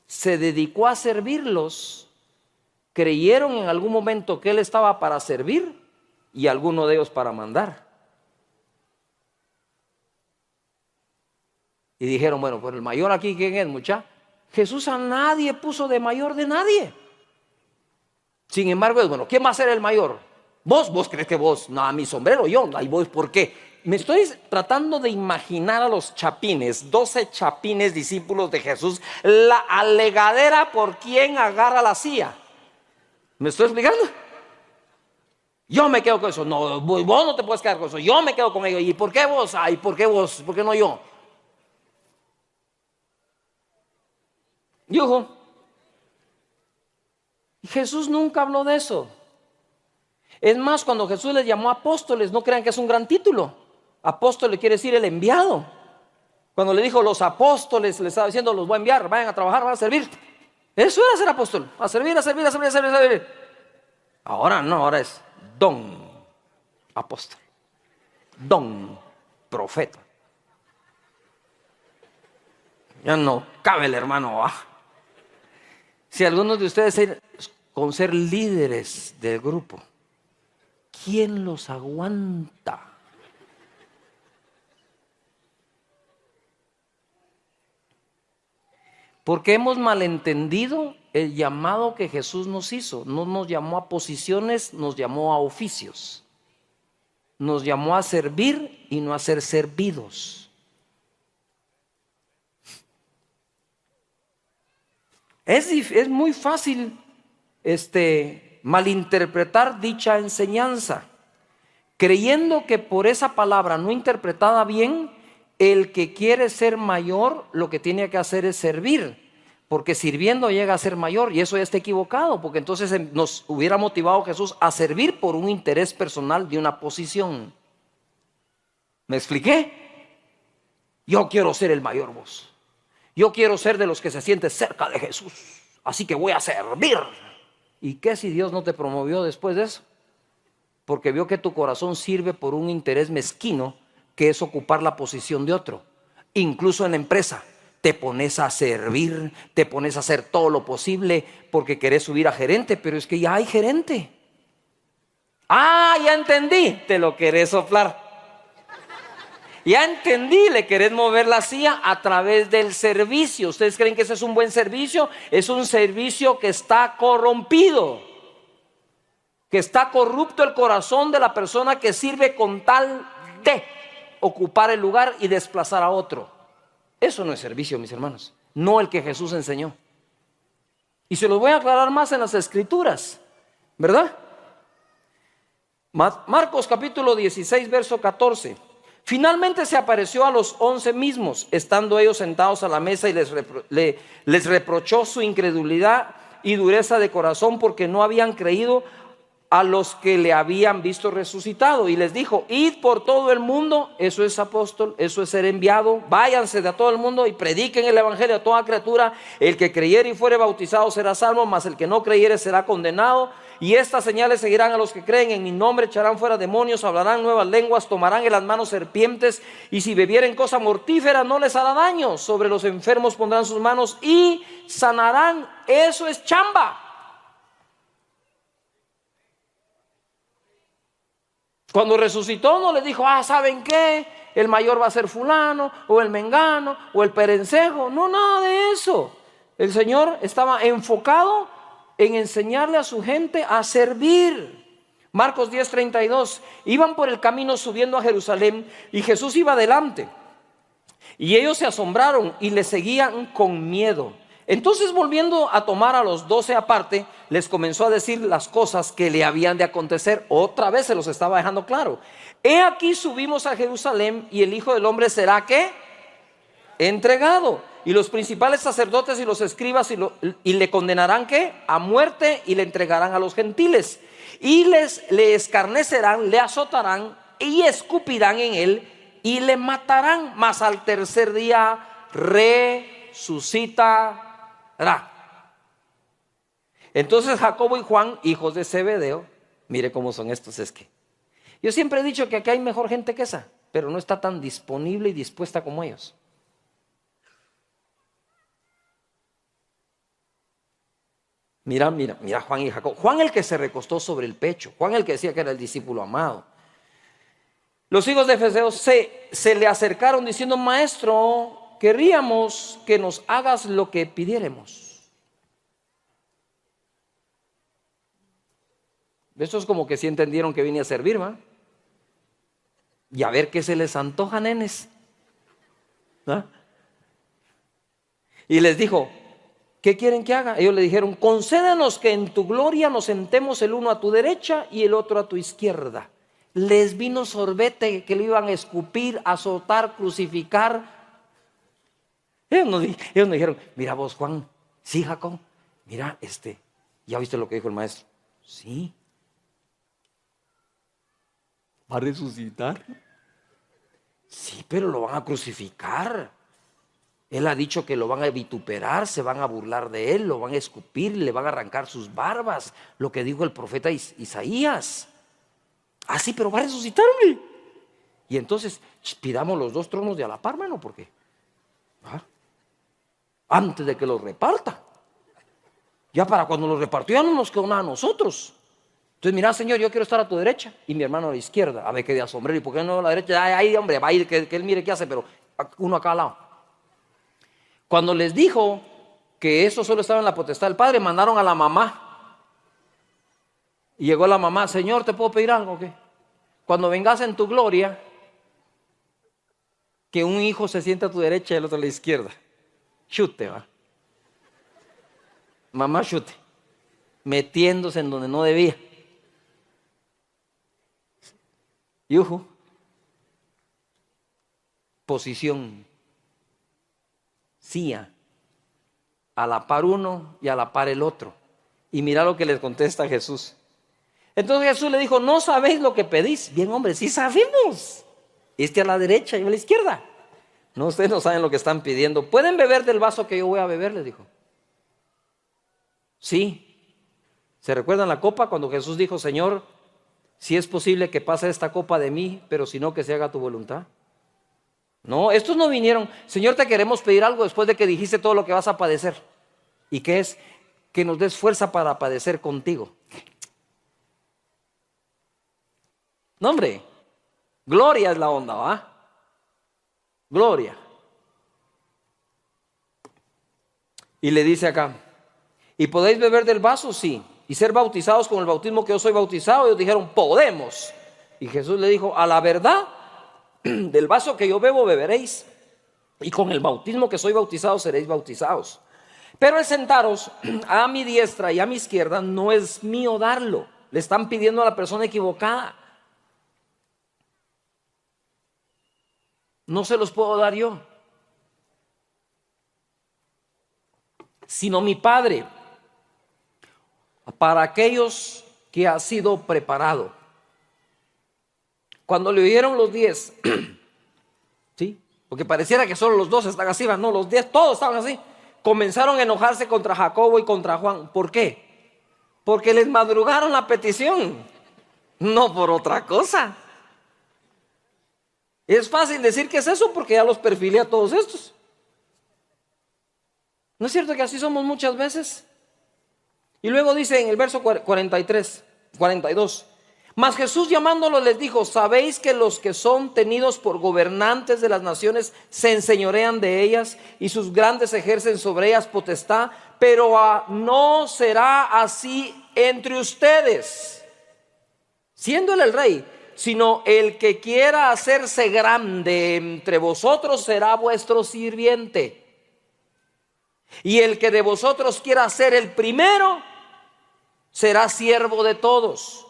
Speaker 2: se dedicó a servirlos, creyeron en algún momento que Él estaba para servir y alguno de ellos para mandar. Y dijeron: bueno, pues el mayor aquí, ¿quién es, muchacha? Jesús a nadie puso de mayor de nadie. Sin embargo, bueno, ¿quién va a ser el mayor? ¿Vos crees que vos? No, a mi sombrero yo. Ahí voy, ¿por qué? Me estoy tratando de imaginar a los chapines, 12 chapines discípulos de Jesús, la alegadera por quién agarra la silla. ¿Me estoy explicando? Yo me quedo con eso. No, vos no te puedes quedar con eso. Yo me quedo con ello. ¿Y por qué vos? Ay, ¿por qué vos? ¿Por qué no yo? Y ojo, Jesús nunca habló de eso. Es más, cuando Jesús les llamó apóstoles, no crean que es un gran título. Apóstol quiere decir el enviado. Cuando le dijo los apóstoles, le estaba diciendo: los voy a enviar, vayan a trabajar, van a servir. Eso era ser apóstol, a servir. Ahora no, ahora es don. apóstol, don, profeta. Ya no cabe el hermano. Si algunos de ustedes con ser líderes del grupo, ¿quién los aguanta? Porque hemos malentendido el llamado que Jesús nos hizo. No nos llamó a posiciones, nos llamó a oficios. Nos llamó a servir y no a ser servidos. Es muy fácil malinterpretar dicha enseñanza, creyendo que por esa palabra no interpretada bien, el que quiere ser mayor lo que tiene que hacer es servir, porque sirviendo llega a ser mayor, y eso ya está equivocado, porque entonces nos hubiera motivado Jesús a servir por un interés personal de una posición. ¿Me expliqué? Yo quiero ser el mayor, vos. Yo quiero ser de los que se siente cerca de Jesús, así que voy a servir. ¿Y qué si Dios no te promovió después de eso? Porque vio que tu corazón sirve por un interés mezquino, que es ocupar la posición de otro. Incluso en la empresa te pones a servir, te pones a hacer todo lo posible porque querés subir a gerente, pero es que ya hay gerente. Ya entendí, te lo querés soplar. Ya entendí, le querés mover la silla a través del servicio. ¿Ustedes creen que ese es un buen servicio? Es un servicio que está corrompido, que está corrupto el corazón de la persona que sirve con tal de ocupar el lugar y desplazar a otro. Eso no es servicio, mis hermanos, no el que Jesús enseñó. Y se los voy a aclarar más en las Escrituras, ¿verdad? Marcos capítulo 16, verso 14. Finalmente se apareció a los 11 mismos, estando ellos sentados a la mesa, y les reprochó su incredulidad y dureza de corazón, porque no habían creído a los que le habían visto resucitado. Y les dijo: id por todo el mundo. Eso es apóstol, eso es ser enviado. Váyanse de todo el mundo y prediquen el evangelio a toda criatura. El que creyere y fuere bautizado será salvo, mas el que no creyere será condenado. Y estas señales seguirán a los que creen: en mi nombre echarán fuera demonios, hablarán nuevas lenguas, tomarán en las manos serpientes, y si bebieren cosa mortífera no les hará daño. Sobre los enfermos pondrán sus manos y sanarán. Eso es chamba. Cuando resucitó no les dijo: ¿saben qué? El mayor va a ser fulano, o el mengano, o el perencejo. No, nada de eso. El Señor estaba enfocado en enseñarle a su gente a servir. Marcos 10:32. Iban por el camino subiendo a Jerusalén, y Jesús iba adelante, y ellos se asombraron y le seguían con miedo. Entonces, volviendo a tomar a los 12 aparte, les comenzó a decir las cosas que le habían de acontecer. Otra vez se los estaba dejando claro. He aquí subimos a Jerusalén, y el Hijo del Hombre será ¿qué? Entregado. Y los principales sacerdotes y los escribas y le condenarán ¿qué? A muerte, y le entregarán a los gentiles. Y le escarnecerán, le azotarán y escupirán en él y le matarán. Mas al tercer día resucitará. Entonces Jacobo y Juan, hijos de Zebedeo, mire cómo son estos. Es que yo siempre he dicho que aquí hay mejor gente que esa, pero no está tan disponible y dispuesta como ellos. Mira Juan y Jacobo. Juan, el que se recostó sobre el pecho. Juan, el que decía que era el discípulo amado. Los hijos de Zebedeo se le acercaron diciendo: maestro, querríamos que nos hagas lo que pidiéremos. Estos como que sí entendieron que vine a servir, ¿va? Y a ver qué se les antoja, nenes. ¿Ah? Y les dijo: ¿qué quieren que haga? Ellos le dijeron: concédenos que en tu gloria nos sentemos el uno a tu derecha y el otro a tu izquierda. Les vino sorbete que lo iban a escupir, azotar, crucificar. Ellos no dijeron: mira vos, Juan, sí, Jacob, mira, ¿ya viste lo que dijo el maestro? Sí. ¿Va a resucitar? Sí, pero lo van a crucificar. Él ha dicho que lo van a vituperar, se van a burlar de él, lo van a escupir, le van a arrancar sus barbas. Lo que dijo el profeta Isaías. Así, pero va a resucitar, hombre. Y entonces pidamos los 2 tronos de a la par, hermano, porque antes de que los reparta. Ya para cuando los repartió ya no nos quedó nada a nosotros. Entonces, mira, Señor, yo quiero estar a tu derecha y mi hermano a la izquierda. A ver qué de sombrero. ¿Y por qué no a la derecha? Ahí, hombre, va a ir, que él mire qué hace, pero uno a cada lado. Cuando les dijo que eso solo estaba en la potestad del Padre, mandaron a la mamá. Y llegó la mamá: Señor, ¿te puedo pedir algo o qué? Cuando vengas en tu gloria, que un hijo se sienta a tu derecha y el otro a la izquierda. Chute, va. Mamá chute. Metiéndose en donde no debía. Yuju. Posición. Silla. A la par uno y a la par el otro. Y mira lo que les contesta Jesús. Entonces Jesús le dijo: no sabéis lo que pedís. Bien, hombre, sí sabemos. Este a la derecha y a la izquierda. No, ustedes no saben lo que están pidiendo. ¿Pueden beber del vaso que yo voy a beber?, les dijo. Sí. ¿Se recuerdan la copa cuando Jesús dijo: Señor, si es posible que pase esta copa de mí, pero si no, que se haga tu voluntad? No, estos no vinieron: Señor, te queremos pedir algo después de que dijiste todo lo que vas a padecer. ¿Y qué es? Que nos des fuerza para padecer contigo. No, hombre, gloria es la onda, ¿va? Gloria. Y le dice acá: ¿y podéis beber del vaso? Sí. ¿Y ser bautizados con el bautismo que yo soy bautizado? Ellos dijeron: podemos. Y Jesús le dijo: a la verdad, del vaso que yo bebo beberéis, y con el bautismo que soy bautizado seréis bautizados. Pero el sentaros a mi diestra y a mi izquierda no es mío darlo. Le están pidiendo a la persona equivocada. No se los puedo dar yo, sino mi Padre, para aquellos que ha sido preparado. Cuando le oyeron los 10, ¿sí? Porque pareciera que solo los 12 están así, no, los 10 todos estaban así. Comenzaron a enojarse contra Jacobo y contra Juan. ¿Por qué? Porque les madrugaron la petición, no por otra cosa. Es fácil decir que es eso porque ya los perfilé a todos estos. ¿No es cierto que así somos muchas veces? Y luego dice en el verso 42: mas Jesús llamándolos les dijo: sabéis que los que son tenidos por gobernantes de las naciones se enseñorean de ellas, y sus grandes ejercen sobre ellas potestad, pero no será así entre ustedes, siendo él el rey, sino el que quiera hacerse grande entre vosotros será vuestro sirviente. Y el que de vosotros quiera ser el primero será siervo de todos.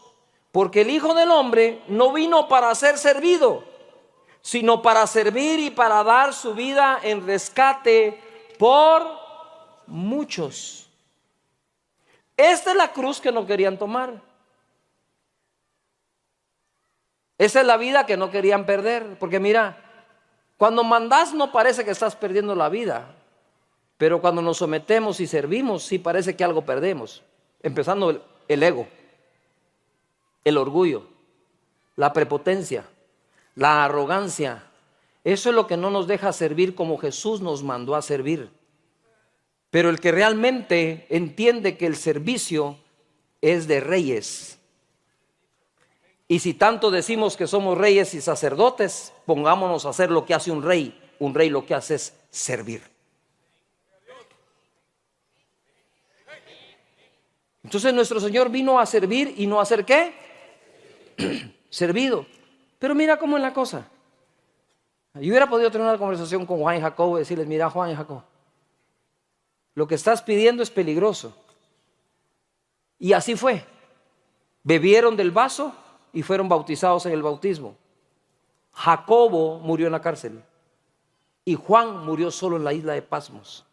Speaker 2: Porque el Hijo del Hombre no vino para ser servido, sino para servir y para dar su vida en rescate por muchos. Esta es la cruz que no querían tomar. Esa es la vida que no querían perder. Porque mira, cuando mandás no parece que estás perdiendo la vida, pero cuando nos sometemos y servimos sí parece que algo perdemos. Empezando el ego, el orgullo, la prepotencia, la arrogancia. Eso es lo que no nos deja servir como Jesús nos mandó a servir. Pero el que realmente entiende que el servicio es de reyes. Y si tanto decimos que somos reyes y sacerdotes, pongámonos a hacer lo que hace un rey. Un rey lo que hace es servir. Entonces nuestro Señor vino a servir y no a hacer ¿qué? Servido. Pero mira cómo es la cosa. Yo hubiera podido tener una conversación con Juan y Jacobo y decirles: mira, Juan y Jacobo, lo que estás pidiendo es peligroso. Y así fue. Bebieron del vaso y fueron bautizados en el bautismo. Jacobo murió en la cárcel y Juan murió solo en la isla de Pasmos.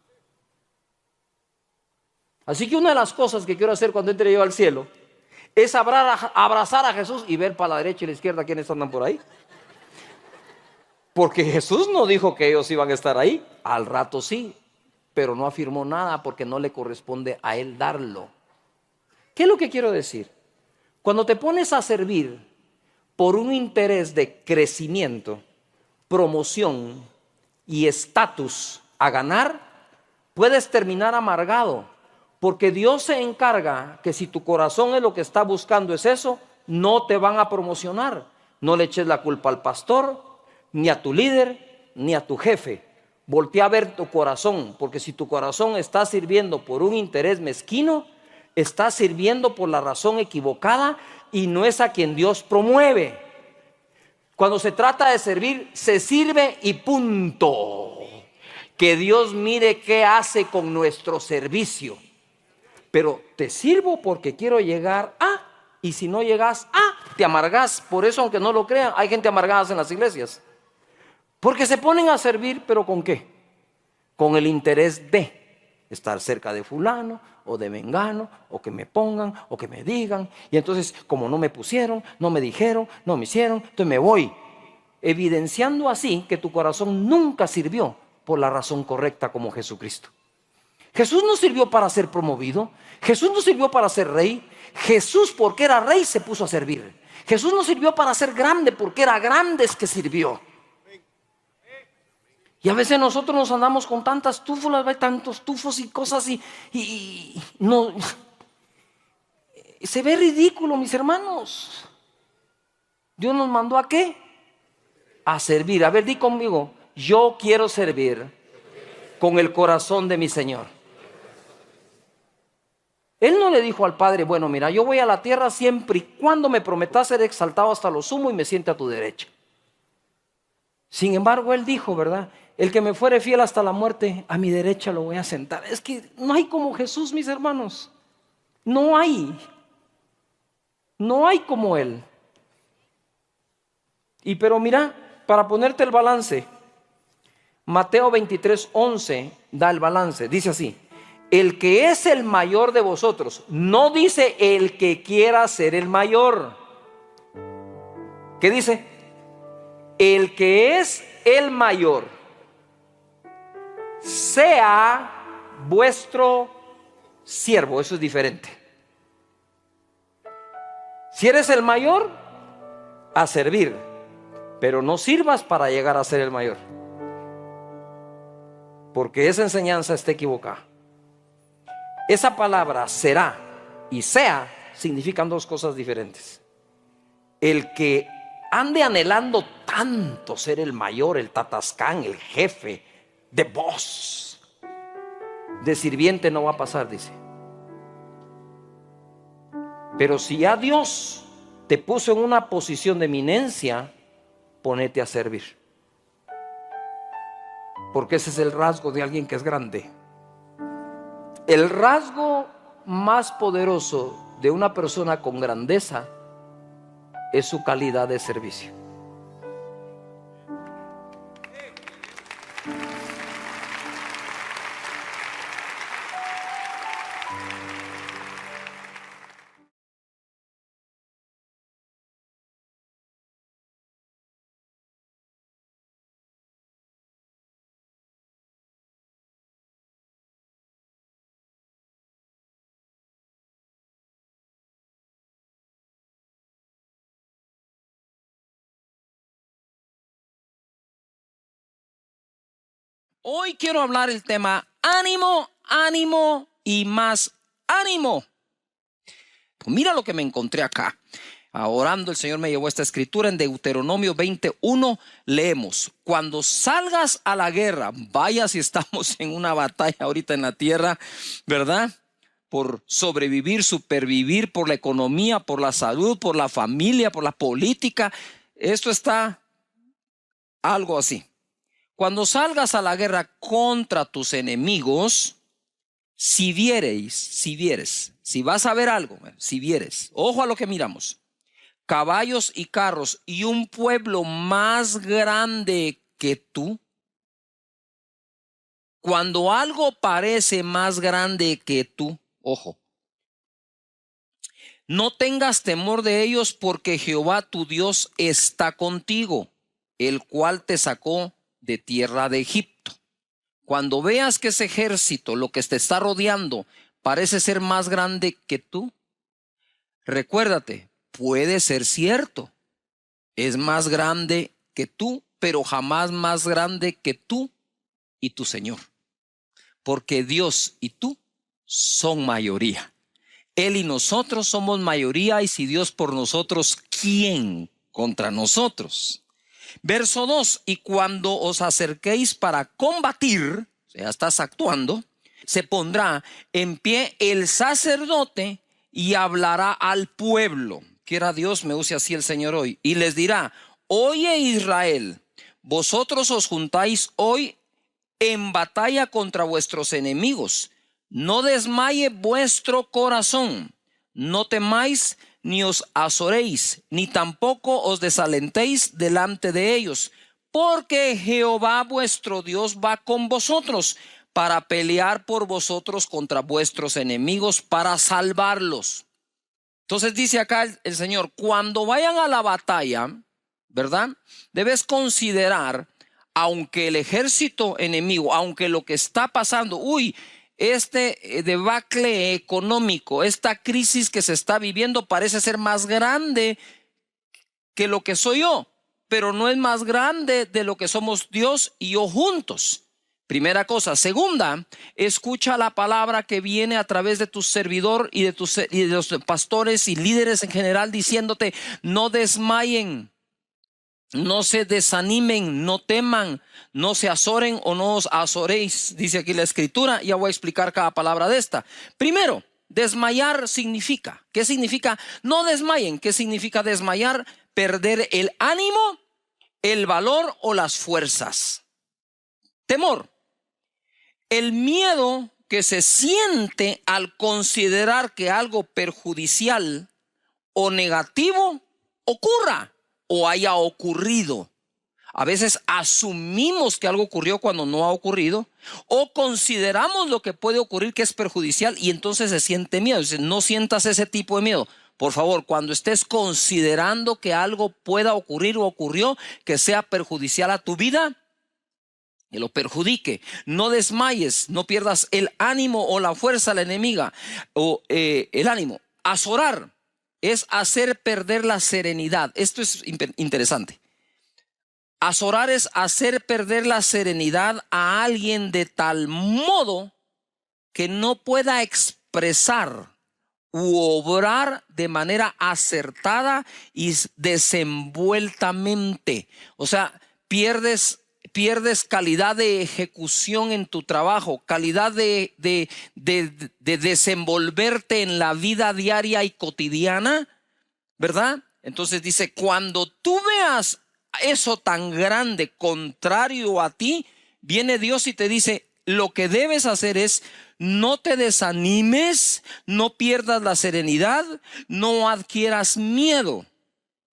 Speaker 2: Así que una de las cosas que quiero hacer cuando entre yo al cielo es abrazar a Jesús y ver para la derecha y la izquierda quiénes andan por ahí. Porque Jesús no dijo que ellos iban a estar ahí. Al rato sí, pero no afirmó nada porque no le corresponde a él darlo. ¿Qué es lo que quiero decir? Cuando te pones a servir, por un interés de crecimiento, promoción y estatus a ganar, puedes terminar amargado, porque Dios se encarga que si tu corazón es lo que está buscando es eso, no te van a promocionar. No le eches la culpa al pastor, ni a tu líder, ni a tu jefe. Voltea a ver tu corazón, porque si tu corazón está sirviendo por un interés mezquino, está sirviendo por la razón equivocada y no es a quien Dios promueve. Cuando se trata de servir, se sirve y punto. Que Dios mire qué hace con nuestro servicio. Pero te sirvo porque quiero llegar a, y si no llegas a, te amargas. Por eso, aunque no lo crean, hay gente amargada en las iglesias. Porque se ponen a servir, pero ¿con qué? Con el interés de estar cerca de fulano o de mengano, o que me pongan, o que me digan. Y entonces, como no me pusieron, no me dijeron, no me hicieron, entonces me voy. Evidenciando así que tu corazón nunca sirvió por la razón correcta como Jesucristo. Jesús no sirvió para ser promovido. Jesús no sirvió para ser rey. Jesús, porque era rey, se puso a servir. Jesús no sirvió para ser grande, porque era grande es que sirvió. Y a veces nosotros nos andamos con tantas túfulas, hay tantos tufos y cosas y no, se ve ridículo, mis hermanos. Dios nos mandó ¿a qué? A servir. A ver, di conmigo, yo quiero servir con el corazón de mi Señor. Él no le dijo al Padre, bueno, mira, yo voy a la tierra siempre y cuando me prometas ser exaltado hasta lo sumo y me siente a tu derecha. Sin embargo, Él dijo, ¿verdad? El que me fuere fiel hasta la muerte, a mi derecha lo voy a sentar. Es que no hay como Jesús, mis hermanos. No hay. No hay como Él. Y pero mira, para ponerte el balance, Mateo 23:11 da el balance. Dice así: el que es el mayor de vosotros, no dice el que quiera ser el mayor. ¿Qué dice? El que es el mayor sea vuestro siervo. Eso es diferente. Si eres el mayor, a servir, pero no sirvas para llegar a ser el mayor, porque esa enseñanza está equivocada. Esa palabra será y sea significan dos cosas diferentes. El que ande anhelando tanto ser el mayor, el tatascán, el jefe, de voz, de sirviente no va a pasar, dice. Pero si ya Dios te puso en una posición de eminencia, ponete a servir, porque ese es el rasgo de alguien que es grande. El rasgo más poderoso de una persona con grandeza es su calidad de servicio.
Speaker 1: Hoy quiero hablar el tema ánimo, ánimo y más ánimo. Pues mira lo que me encontré acá. Orando, el Señor me llevó esta escritura en Deuteronomio 21. Leemos: cuando salgas a la guerra, vaya si estamos en una batalla ahorita en la tierra, ¿verdad? Por sobrevivir, supervivir, por la economía, por la salud, por la familia, por la política. Esto está algo así. Cuando salgas a la guerra contra tus enemigos, si vas a ver algo, si vieres, ojo a lo que miramos, caballos y carros y un pueblo más grande que tú. Cuando algo parece más grande que tú, ojo, no tengas temor de ellos, porque Jehová tu Dios está contigo, el cual te sacó de tierra de Egipto. Cuando veas que ese ejército, lo que te está rodeando, parece ser más grande que tú, recuérdate, puede ser cierto,
Speaker 2: es más grande que tú, pero jamás más grande que tú y tu Señor. Porque Dios y tú son mayoría. Él y nosotros somos mayoría, y si Dios por nosotros, ¿quién contra nosotros? Verso 2, y cuando os acerquéis para combatir, o sea, estás actuando, se pondrá en pie el sacerdote y hablará al pueblo. Quiera Dios me use así el Señor hoy. Y les dirá: oye Israel, vosotros os juntáis hoy en batalla contra vuestros enemigos. No desmaye vuestro corazón, no temáis ni os azoréis, ni tampoco os desalentéis delante de ellos, porque Jehová vuestro Dios va con vosotros para pelear por vosotros contra vuestros enemigos, para salvarlos. Entonces dice acá el Señor: cuando vayan a la batalla, ¿verdad? Debes considerar, aunque el ejército enemigo, aunque lo que está pasando, este debacle económico, esta crisis que se está viviendo parece ser más grande que lo que soy yo, pero no es más grande de lo que somos Dios y yo juntos. Primera cosa. Segunda, escucha la palabra que viene a través de tu servidor y de los pastores y líderes en general, diciéndote: no desmayen, no se desanimen, no teman, no se azoren o no os azoréis. Dice aquí la escritura. Ya voy a explicar cada palabra de esta. Primero, desmayar significa. ¿Qué significa? No desmayen. ¿Qué significa desmayar? Perder el ánimo, el valor o las fuerzas. Temor. El miedo que se siente al considerar que algo perjudicial o negativo ocurra o haya ocurrido. A veces asumimos que algo ocurrió cuando no ha ocurrido, o consideramos lo que puede ocurrir que es perjudicial y entonces se siente miedo. No sientas ese tipo de miedo. Por favor, cuando estés considerando que algo pueda ocurrir o ocurrió que sea perjudicial a tu vida, que lo perjudique, no desmayes, no pierdas el ánimo o la fuerza a la enemiga o el ánimo. Azorar es hacer perder la serenidad. Esto es interesante. Azorar es hacer perder la serenidad a alguien de tal modo que no pueda expresar u obrar de manera acertada y desenvueltamente. O sea, pierdes calidad de ejecución en tu trabajo, calidad de desenvolverte en la vida diaria y cotidiana, ¿verdad? Entonces dice: cuando tú veas eso tan grande contrario a ti, viene Dios y te dice: lo que debes hacer es no te desanimes, no pierdas la serenidad, no adquieras miedo,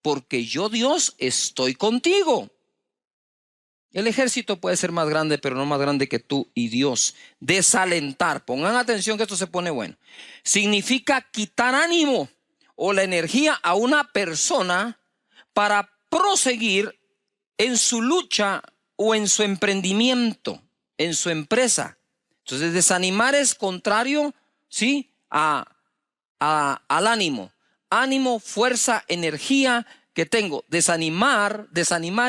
Speaker 2: porque yo, Dios, estoy contigo. El ejército puede ser más grande, pero no más grande que tú y Dios. Desalentar, pongan atención que esto se pone bueno. Significa quitar ánimo o la energía a una persona para proseguir en su lucha o en su emprendimiento, en su empresa. Entonces, desanimar es contrario, ¿sí?, al ánimo. Ánimo, fuerza, energía que tengo. Desanimar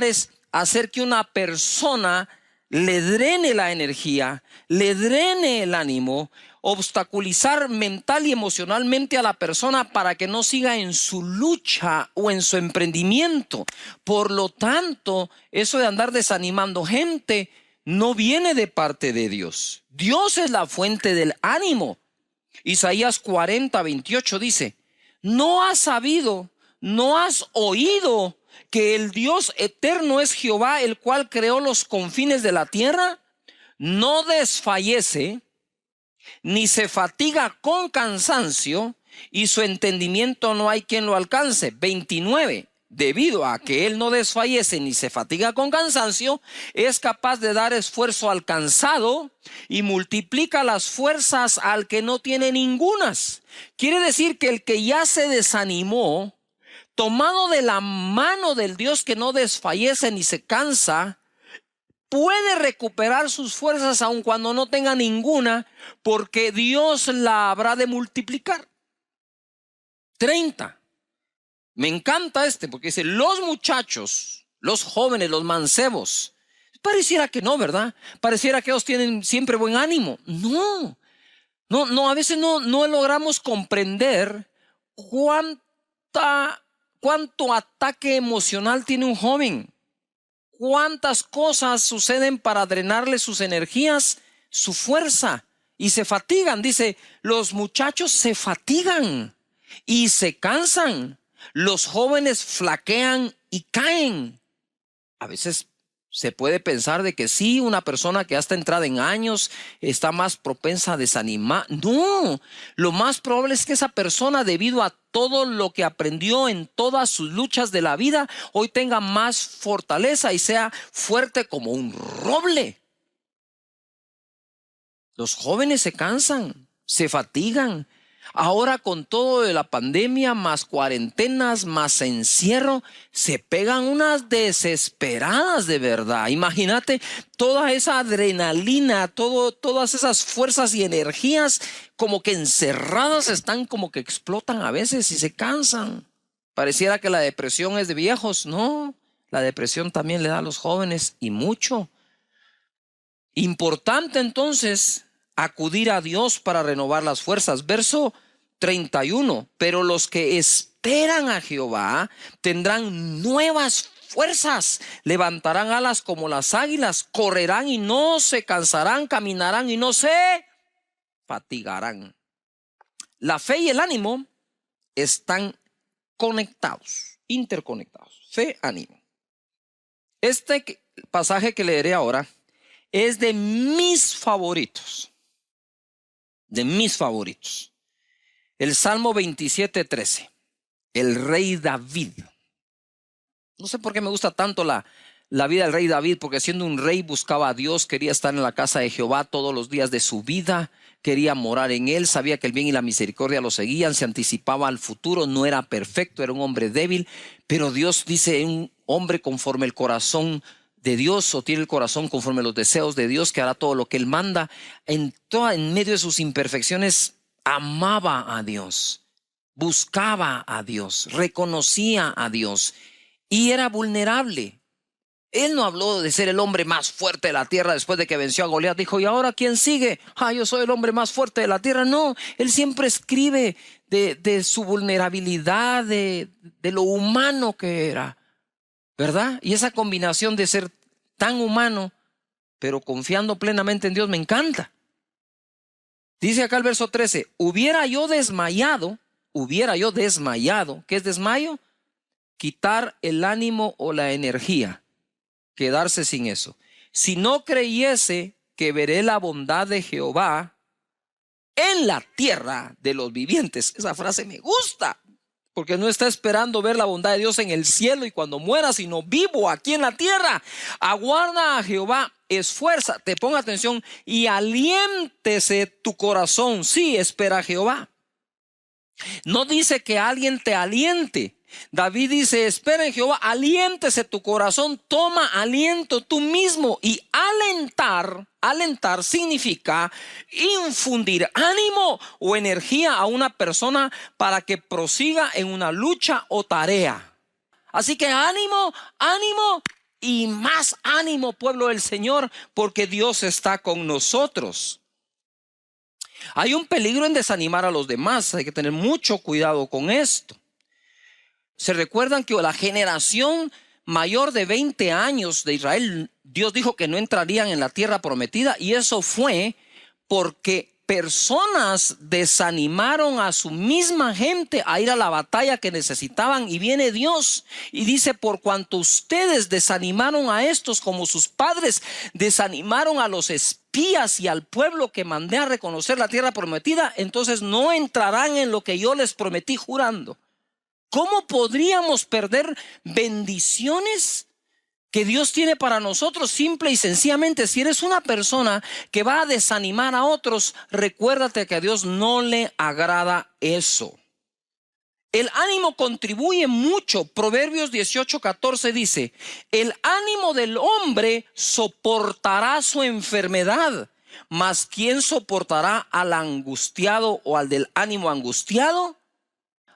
Speaker 2: es hacer que una persona le drene la energía, le drene el ánimo, obstaculizar mental y emocionalmente a la persona para que no siga en su lucha o en su emprendimiento. Por lo tanto, eso de andar desanimando gente no viene de parte de Dios. Dios es la fuente del ánimo. Isaías 40:28 dice: ¿no has sabido, no has oído que el Dios eterno es Jehová, el cual creó los confines de la tierra? No desfallece ni se fatiga con cansancio, y su entendimiento no hay quien lo alcance. 29. Debido a que él no desfallece ni se fatiga con cansancio, es capaz de dar esfuerzo al cansado y multiplica las fuerzas al que no tiene ningunas. Quiere decir que el que ya se desanimó, tomado de la mano del Dios que no desfallece ni se cansa, puede recuperar sus fuerzas aun cuando no tenga ninguna, porque Dios la habrá de multiplicar. 30. Me encanta porque dice, los muchachos, los jóvenes, los mancebos. Pareciera que no, ¿verdad? Pareciera que ellos tienen siempre buen ánimo. No, a veces no logramos comprender cuánto ataque emocional tiene un joven. Cuántas cosas suceden para drenarle sus energías, su fuerza, y se fatigan. Dice, los muchachos se fatigan y se cansan. Los jóvenes flaquean y caen. A veces se puede pensar de que sí, una persona que ya está entrada en años está más propensa a desanimar. No, lo más probable es que esa persona, debido a todo lo que aprendió en todas sus luchas de la vida, hoy tenga más fortaleza y sea fuerte como un roble. Los jóvenes se cansan, se fatigan. Ahora con todo de la pandemia, más cuarentenas, más encierro, se pegan unas desesperadas de verdad. Imagínate toda esa adrenalina, todas esas fuerzas y energías como que encerradas están, como que explotan a veces y se cansan. Pareciera que la depresión es de viejos. No, la depresión también le da a los jóvenes y mucho. Importante entonces acudir a Dios para renovar las fuerzas. Verso 31, pero los que esperan a Jehová tendrán nuevas fuerzas, levantarán alas como las águilas, correrán y no se cansarán, caminarán y no se fatigarán. La fe y el ánimo están conectados, interconectados. Fe, ánimo. Este pasaje que leeré ahora es de mis favoritos. El Salmo 27:13. El rey David. No sé por qué me gusta tanto la vida del rey David, porque siendo un rey buscaba a Dios, quería estar en la casa de Jehová todos los días de su vida, quería morar en él, sabía que el bien y la misericordia lo seguían, se anticipaba al futuro, no era perfecto, era un hombre débil, pero Dios dice, un hombre conforme el corazón de Dios, o tiene el corazón conforme los deseos de Dios, que hará todo lo que él manda. En medio de sus imperfecciones amaba a Dios, buscaba a Dios, reconocía a Dios y era vulnerable. Él no habló de ser el hombre más fuerte de la tierra después de que venció a Goliat. Dijo, ¿y ahora quién sigue? Yo soy el hombre más fuerte de la tierra. No, él siempre escribe de su vulnerabilidad, de lo humano que era, ¿verdad? Y esa combinación de ser tan humano, pero confiando plenamente en Dios, me encanta. Dice acá el verso 13, hubiera yo desmayado. ¿Qué es desmayo? Quitar el ánimo o la energía, quedarse sin eso. Si no creyese que veré la bondad de Jehová en la tierra de los vivientes. Esa frase me gusta, porque no está esperando ver la bondad de Dios en el cielo y cuando muera, sino vivo aquí en la tierra. Aguarda a Jehová, esfuérzate, ponga atención y aliéntese tu corazón. Sí, espera a Jehová. No dice que alguien te aliente. David dice, espera en Jehová, aliéntese tu corazón, toma aliento tú mismo. Y alentar significa infundir ánimo o energía a una persona para que prosiga en una lucha o tarea. Así que ánimo y más ánimo, pueblo del Señor, porque Dios está con nosotros. Hay un peligro en desanimar a los demás, hay que tener mucho cuidado con esto. Se recuerdan que la generación mayor de 20 años de Israel, Dios dijo que no entrarían en la tierra prometida, y eso fue porque personas desanimaron a su misma gente a ir a la batalla que necesitaban, y viene Dios y dice, por cuanto ustedes desanimaron a estos como sus padres desanimaron a los espías y al pueblo que mandé a reconocer la tierra prometida, entonces no entrarán en lo que yo les prometí jurando. ¿Cómo podríamos perder bendiciones que Dios tiene para nosotros? Simple y sencillamente, si eres una persona que va a desanimar a otros, recuérdate que a Dios no le agrada eso. El ánimo contribuye mucho. Proverbios 18:14 dice, el ánimo del hombre soportará su enfermedad, mas ¿quién soportará al angustiado o al del ánimo angustiado?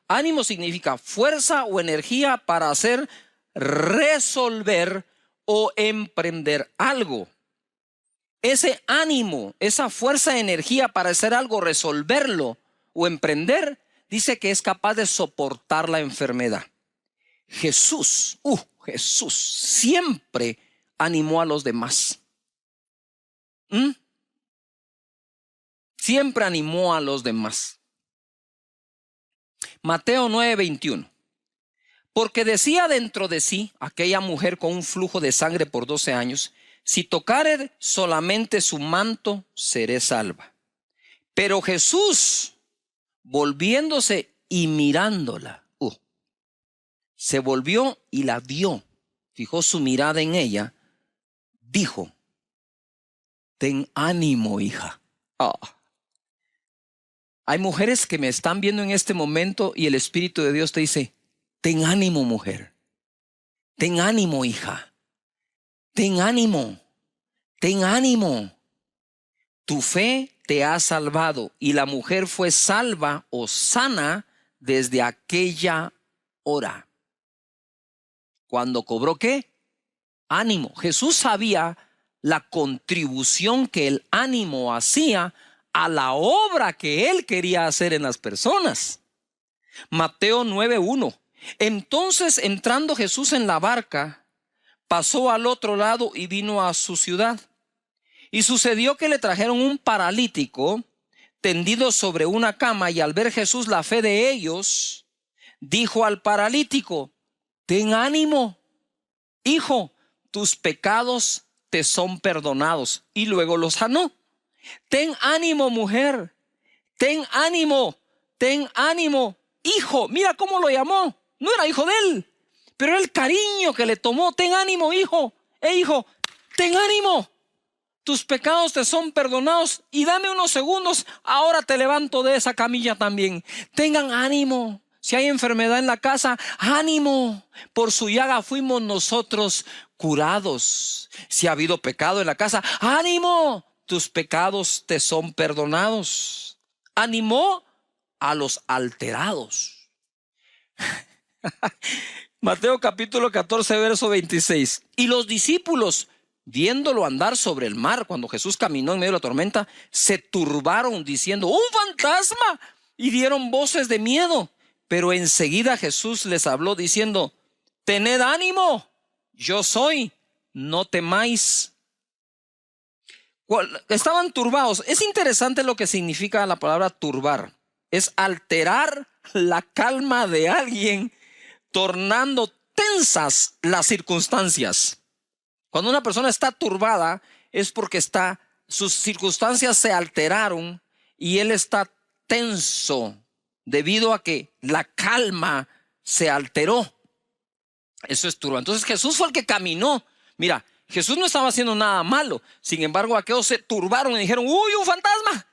Speaker 2: Ánimo significa fuerza o energía para hacer, resolver o emprender algo. Ese ánimo, esa fuerza de energía para hacer algo, resolverlo o emprender, dice que es capaz de soportar la enfermedad. Jesús siempre animó a los demás. Siempre animó a los demás. Mateo 9:21. Porque decía dentro de sí aquella mujer con un flujo de sangre por 12 años, si tocare solamente su manto, seré salva. Pero Jesús, volviéndose y mirándola, se volvió y la vio, fijó su mirada en ella, dijo, ten ánimo, hija. Hay mujeres que me están viendo en este momento y el Espíritu de Dios te dice, ten ánimo, mujer. Ten ánimo, hija. Ten ánimo. Ten ánimo. Tu fe te ha salvado. Y la mujer fue salva o sana desde aquella hora. ¿Cuándo cobró qué? Ánimo. Jesús sabía la contribución que el ánimo hacía a la obra que él quería hacer en las personas. Mateo 9:1. Entonces, entrando Jesús en la barca, pasó al otro lado y vino a su ciudad. Y sucedió que le trajeron un paralítico tendido sobre una cama, y al ver Jesús la fe de ellos, dijo al paralítico, ten ánimo, hijo, tus pecados te son perdonados. Y luego lo sanó. Ten ánimo, mujer. Ten ánimo. Ten ánimo, hijo. Mira cómo lo llamó. No era hijo de él, pero el cariño que le tomó. Ten ánimo, hijo. Hijo, ten ánimo. Tus pecados te son perdonados. Y dame unos segundos. Ahora te levanto de esa camilla también. Tengan ánimo. Si hay enfermedad en la casa, ánimo. Por su llaga fuimos nosotros curados. Si ha habido pecado en la casa, ánimo. Tus pecados te son perdonados. Animó a los alterados. Mateo capítulo 14, verso 26. Y los discípulos, viéndolo andar sobre el mar, cuando Jesús caminó en medio de la tormenta, se turbaron diciendo, ¡un fantasma! Y dieron voces de miedo. Pero enseguida Jesús les habló diciendo, tened ánimo, yo soy, no temáis. Estaban turbados. Es interesante lo que significa la palabra turbar. Es alterar la calma de alguien, tornando tensas las circunstancias. Cuando una persona está turbada es porque sus circunstancias se alteraron y él está tenso debido a que la calma se alteró. Eso es turba. Entonces Jesús fue el que caminó. Mira, Jesús no estaba haciendo nada malo. Sin embargo, aquellos se turbaron y dijeron, ¡uy, un fantasma!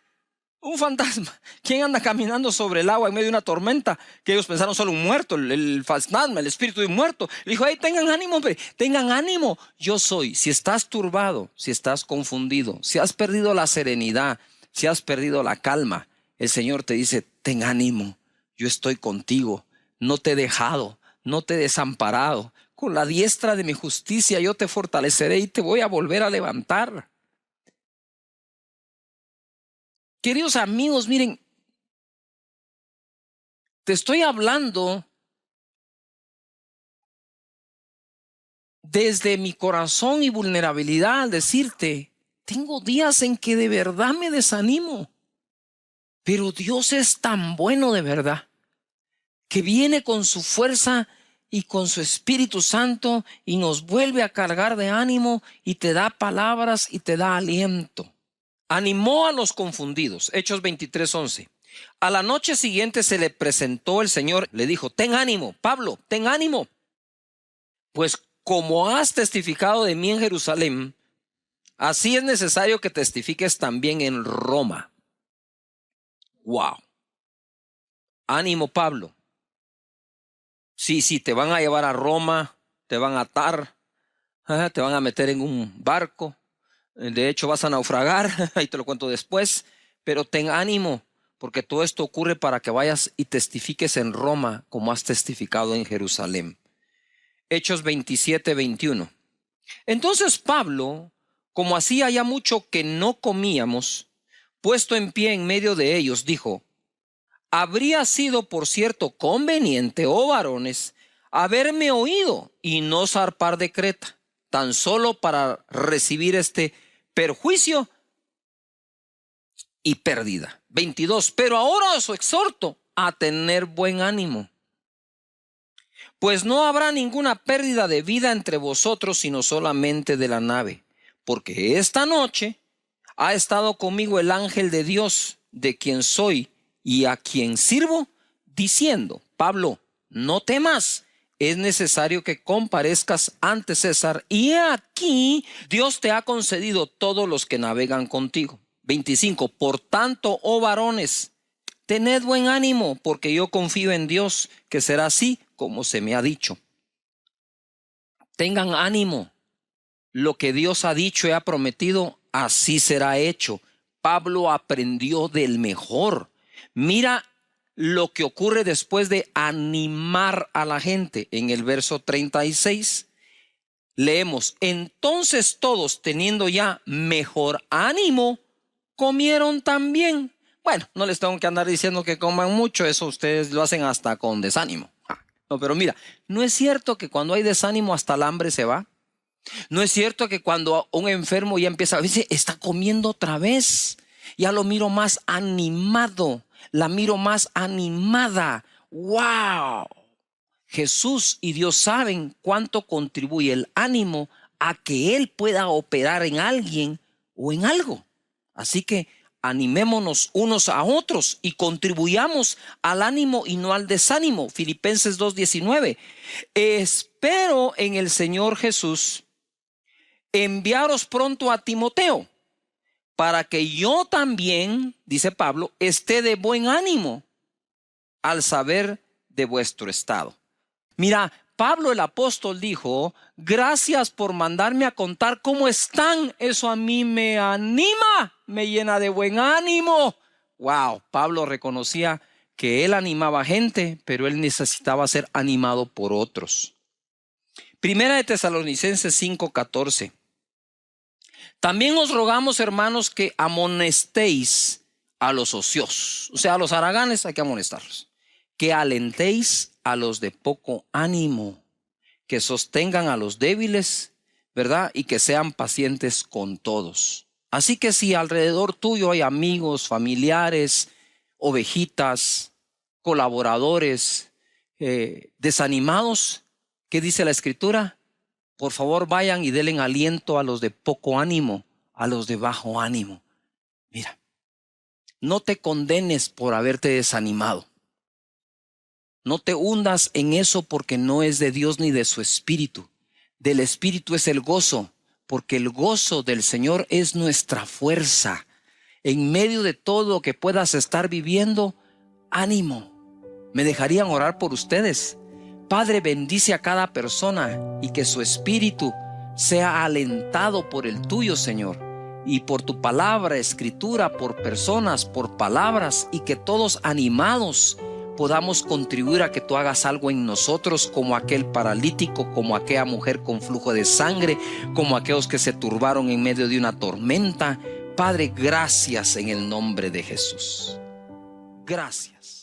Speaker 2: Un fantasma. ¿Quién anda caminando sobre el agua en medio de una tormenta? Que ellos pensaron solo un muerto, el fantasma, el espíritu de un muerto. Le dijo, hey, tengan ánimo, hombre, tengan ánimo. Yo soy. Si estás turbado, si estás confundido, si has perdido la serenidad, si has perdido la calma, el Señor te dice, ten ánimo. Yo estoy contigo. No te he dejado, no te he desamparado. Con la diestra de mi justicia yo te fortaleceré y te voy a volver a levantar. Queridos amigos, miren, te estoy hablando desde mi corazón y vulnerabilidad al decirte, tengo días en que de verdad me desanimo, pero Dios es tan bueno de verdad, que viene con su fuerza y con su Espíritu Santo y nos vuelve a cargar de ánimo y te da palabras y te da aliento. Animó a los confundidos. Hechos 23:11. A la noche siguiente se le presentó el Señor, le dijo, ten ánimo, Pablo, ten ánimo, pues como has testificado de mí en Jerusalén, así es necesario que testifiques también en Roma. Wow. Ánimo, Pablo. Sí, te van a llevar a Roma, te van a atar, te van a meter en un barco. De hecho, vas a naufragar, ahí te lo cuento después, pero ten ánimo, porque todo esto ocurre para que vayas y testifiques en Roma como has testificado en Jerusalén. Hechos 27, 21. Entonces Pablo, como hacía ya mucho que no comíamos, puesto en pie en medio de ellos, dijo: habría sido, por cierto, conveniente, oh varones, haberme oído y no zarpar de Creta, tan solo para recibir este perjuicio y pérdida. 22. Pero ahora os exhorto a tener buen ánimo, pues no habrá ninguna pérdida de vida entre vosotros, sino solamente de la nave, porque esta noche ha estado conmigo el ángel de Dios, de quien soy y a quien sirvo, diciendo: Pablo, no temas, es necesario que comparezcas ante César, y aquí Dios te ha concedido todos los que navegan contigo. 25. Por tanto, oh varones, tened buen ánimo, porque yo confío en Dios, que será así como se me ha dicho. Tengan ánimo, lo que Dios ha dicho y ha prometido, así será hecho. Pablo aprendió del mejor. Mira lo que ocurre después de animar a la gente. En el verso 36 leemos: entonces todos, teniendo ya mejor ánimo, comieron también. Bueno, no les tengo que andar diciendo que coman mucho, eso ustedes lo hacen hasta con desánimo. No, pero mira, ¿no es cierto que cuando hay desánimo hasta el hambre se va? ¿No es cierto que cuando un enfermo ya empieza a decir, está comiendo otra vez? Ya lo miro más animado, la miro más animada. ¡Wow! Jesús y Dios saben cuánto contribuye el ánimo a que Él pueda operar en alguien o en algo. Así que animémonos unos a otros y contribuyamos al ánimo y no al desánimo. Filipenses 2:19. Espero en el Señor Jesús enviaros pronto a Timoteo, para que yo también, dice Pablo, esté de buen ánimo al saber de vuestro estado. Mira, Pablo el apóstol dijo: gracias por mandarme a contar cómo están. Eso a mí me anima, me llena de buen ánimo. Wow, Pablo reconocía que él animaba gente, pero él necesitaba ser animado por otros. Primera de Tesalonicenses 5:14. También os rogamos, hermanos, que amonestéis a los ociosos, o sea, a los haraganes hay que amonestarlos, que alentéis a los de poco ánimo, que sostengan a los débiles, ¿verdad? Y que sean pacientes con todos. Así que si alrededor tuyo hay amigos, familiares, ovejitas, colaboradores desanimados, ¿qué dice la Escritura? Por favor, vayan y denle aliento a los de poco ánimo, a los de bajo ánimo. Mira, no te condenes por haberte desanimado. No te hundas en eso, porque no es de Dios ni de su Espíritu. Del Espíritu es el gozo, porque el gozo del Señor es nuestra fuerza. En medio de todo lo que puedas estar viviendo, ánimo. ¿Me dejarían orar por ustedes? Padre, bendice a cada persona y que su espíritu sea alentado por el tuyo, Señor, y por tu palabra, escritura, por personas, por palabras, y que todos animados podamos contribuir a que tú hagas algo en nosotros, como aquel paralítico, como aquella mujer con flujo de sangre, como aquellos que se turbaron en medio de una tormenta. Padre, gracias en el nombre de Jesús. Gracias.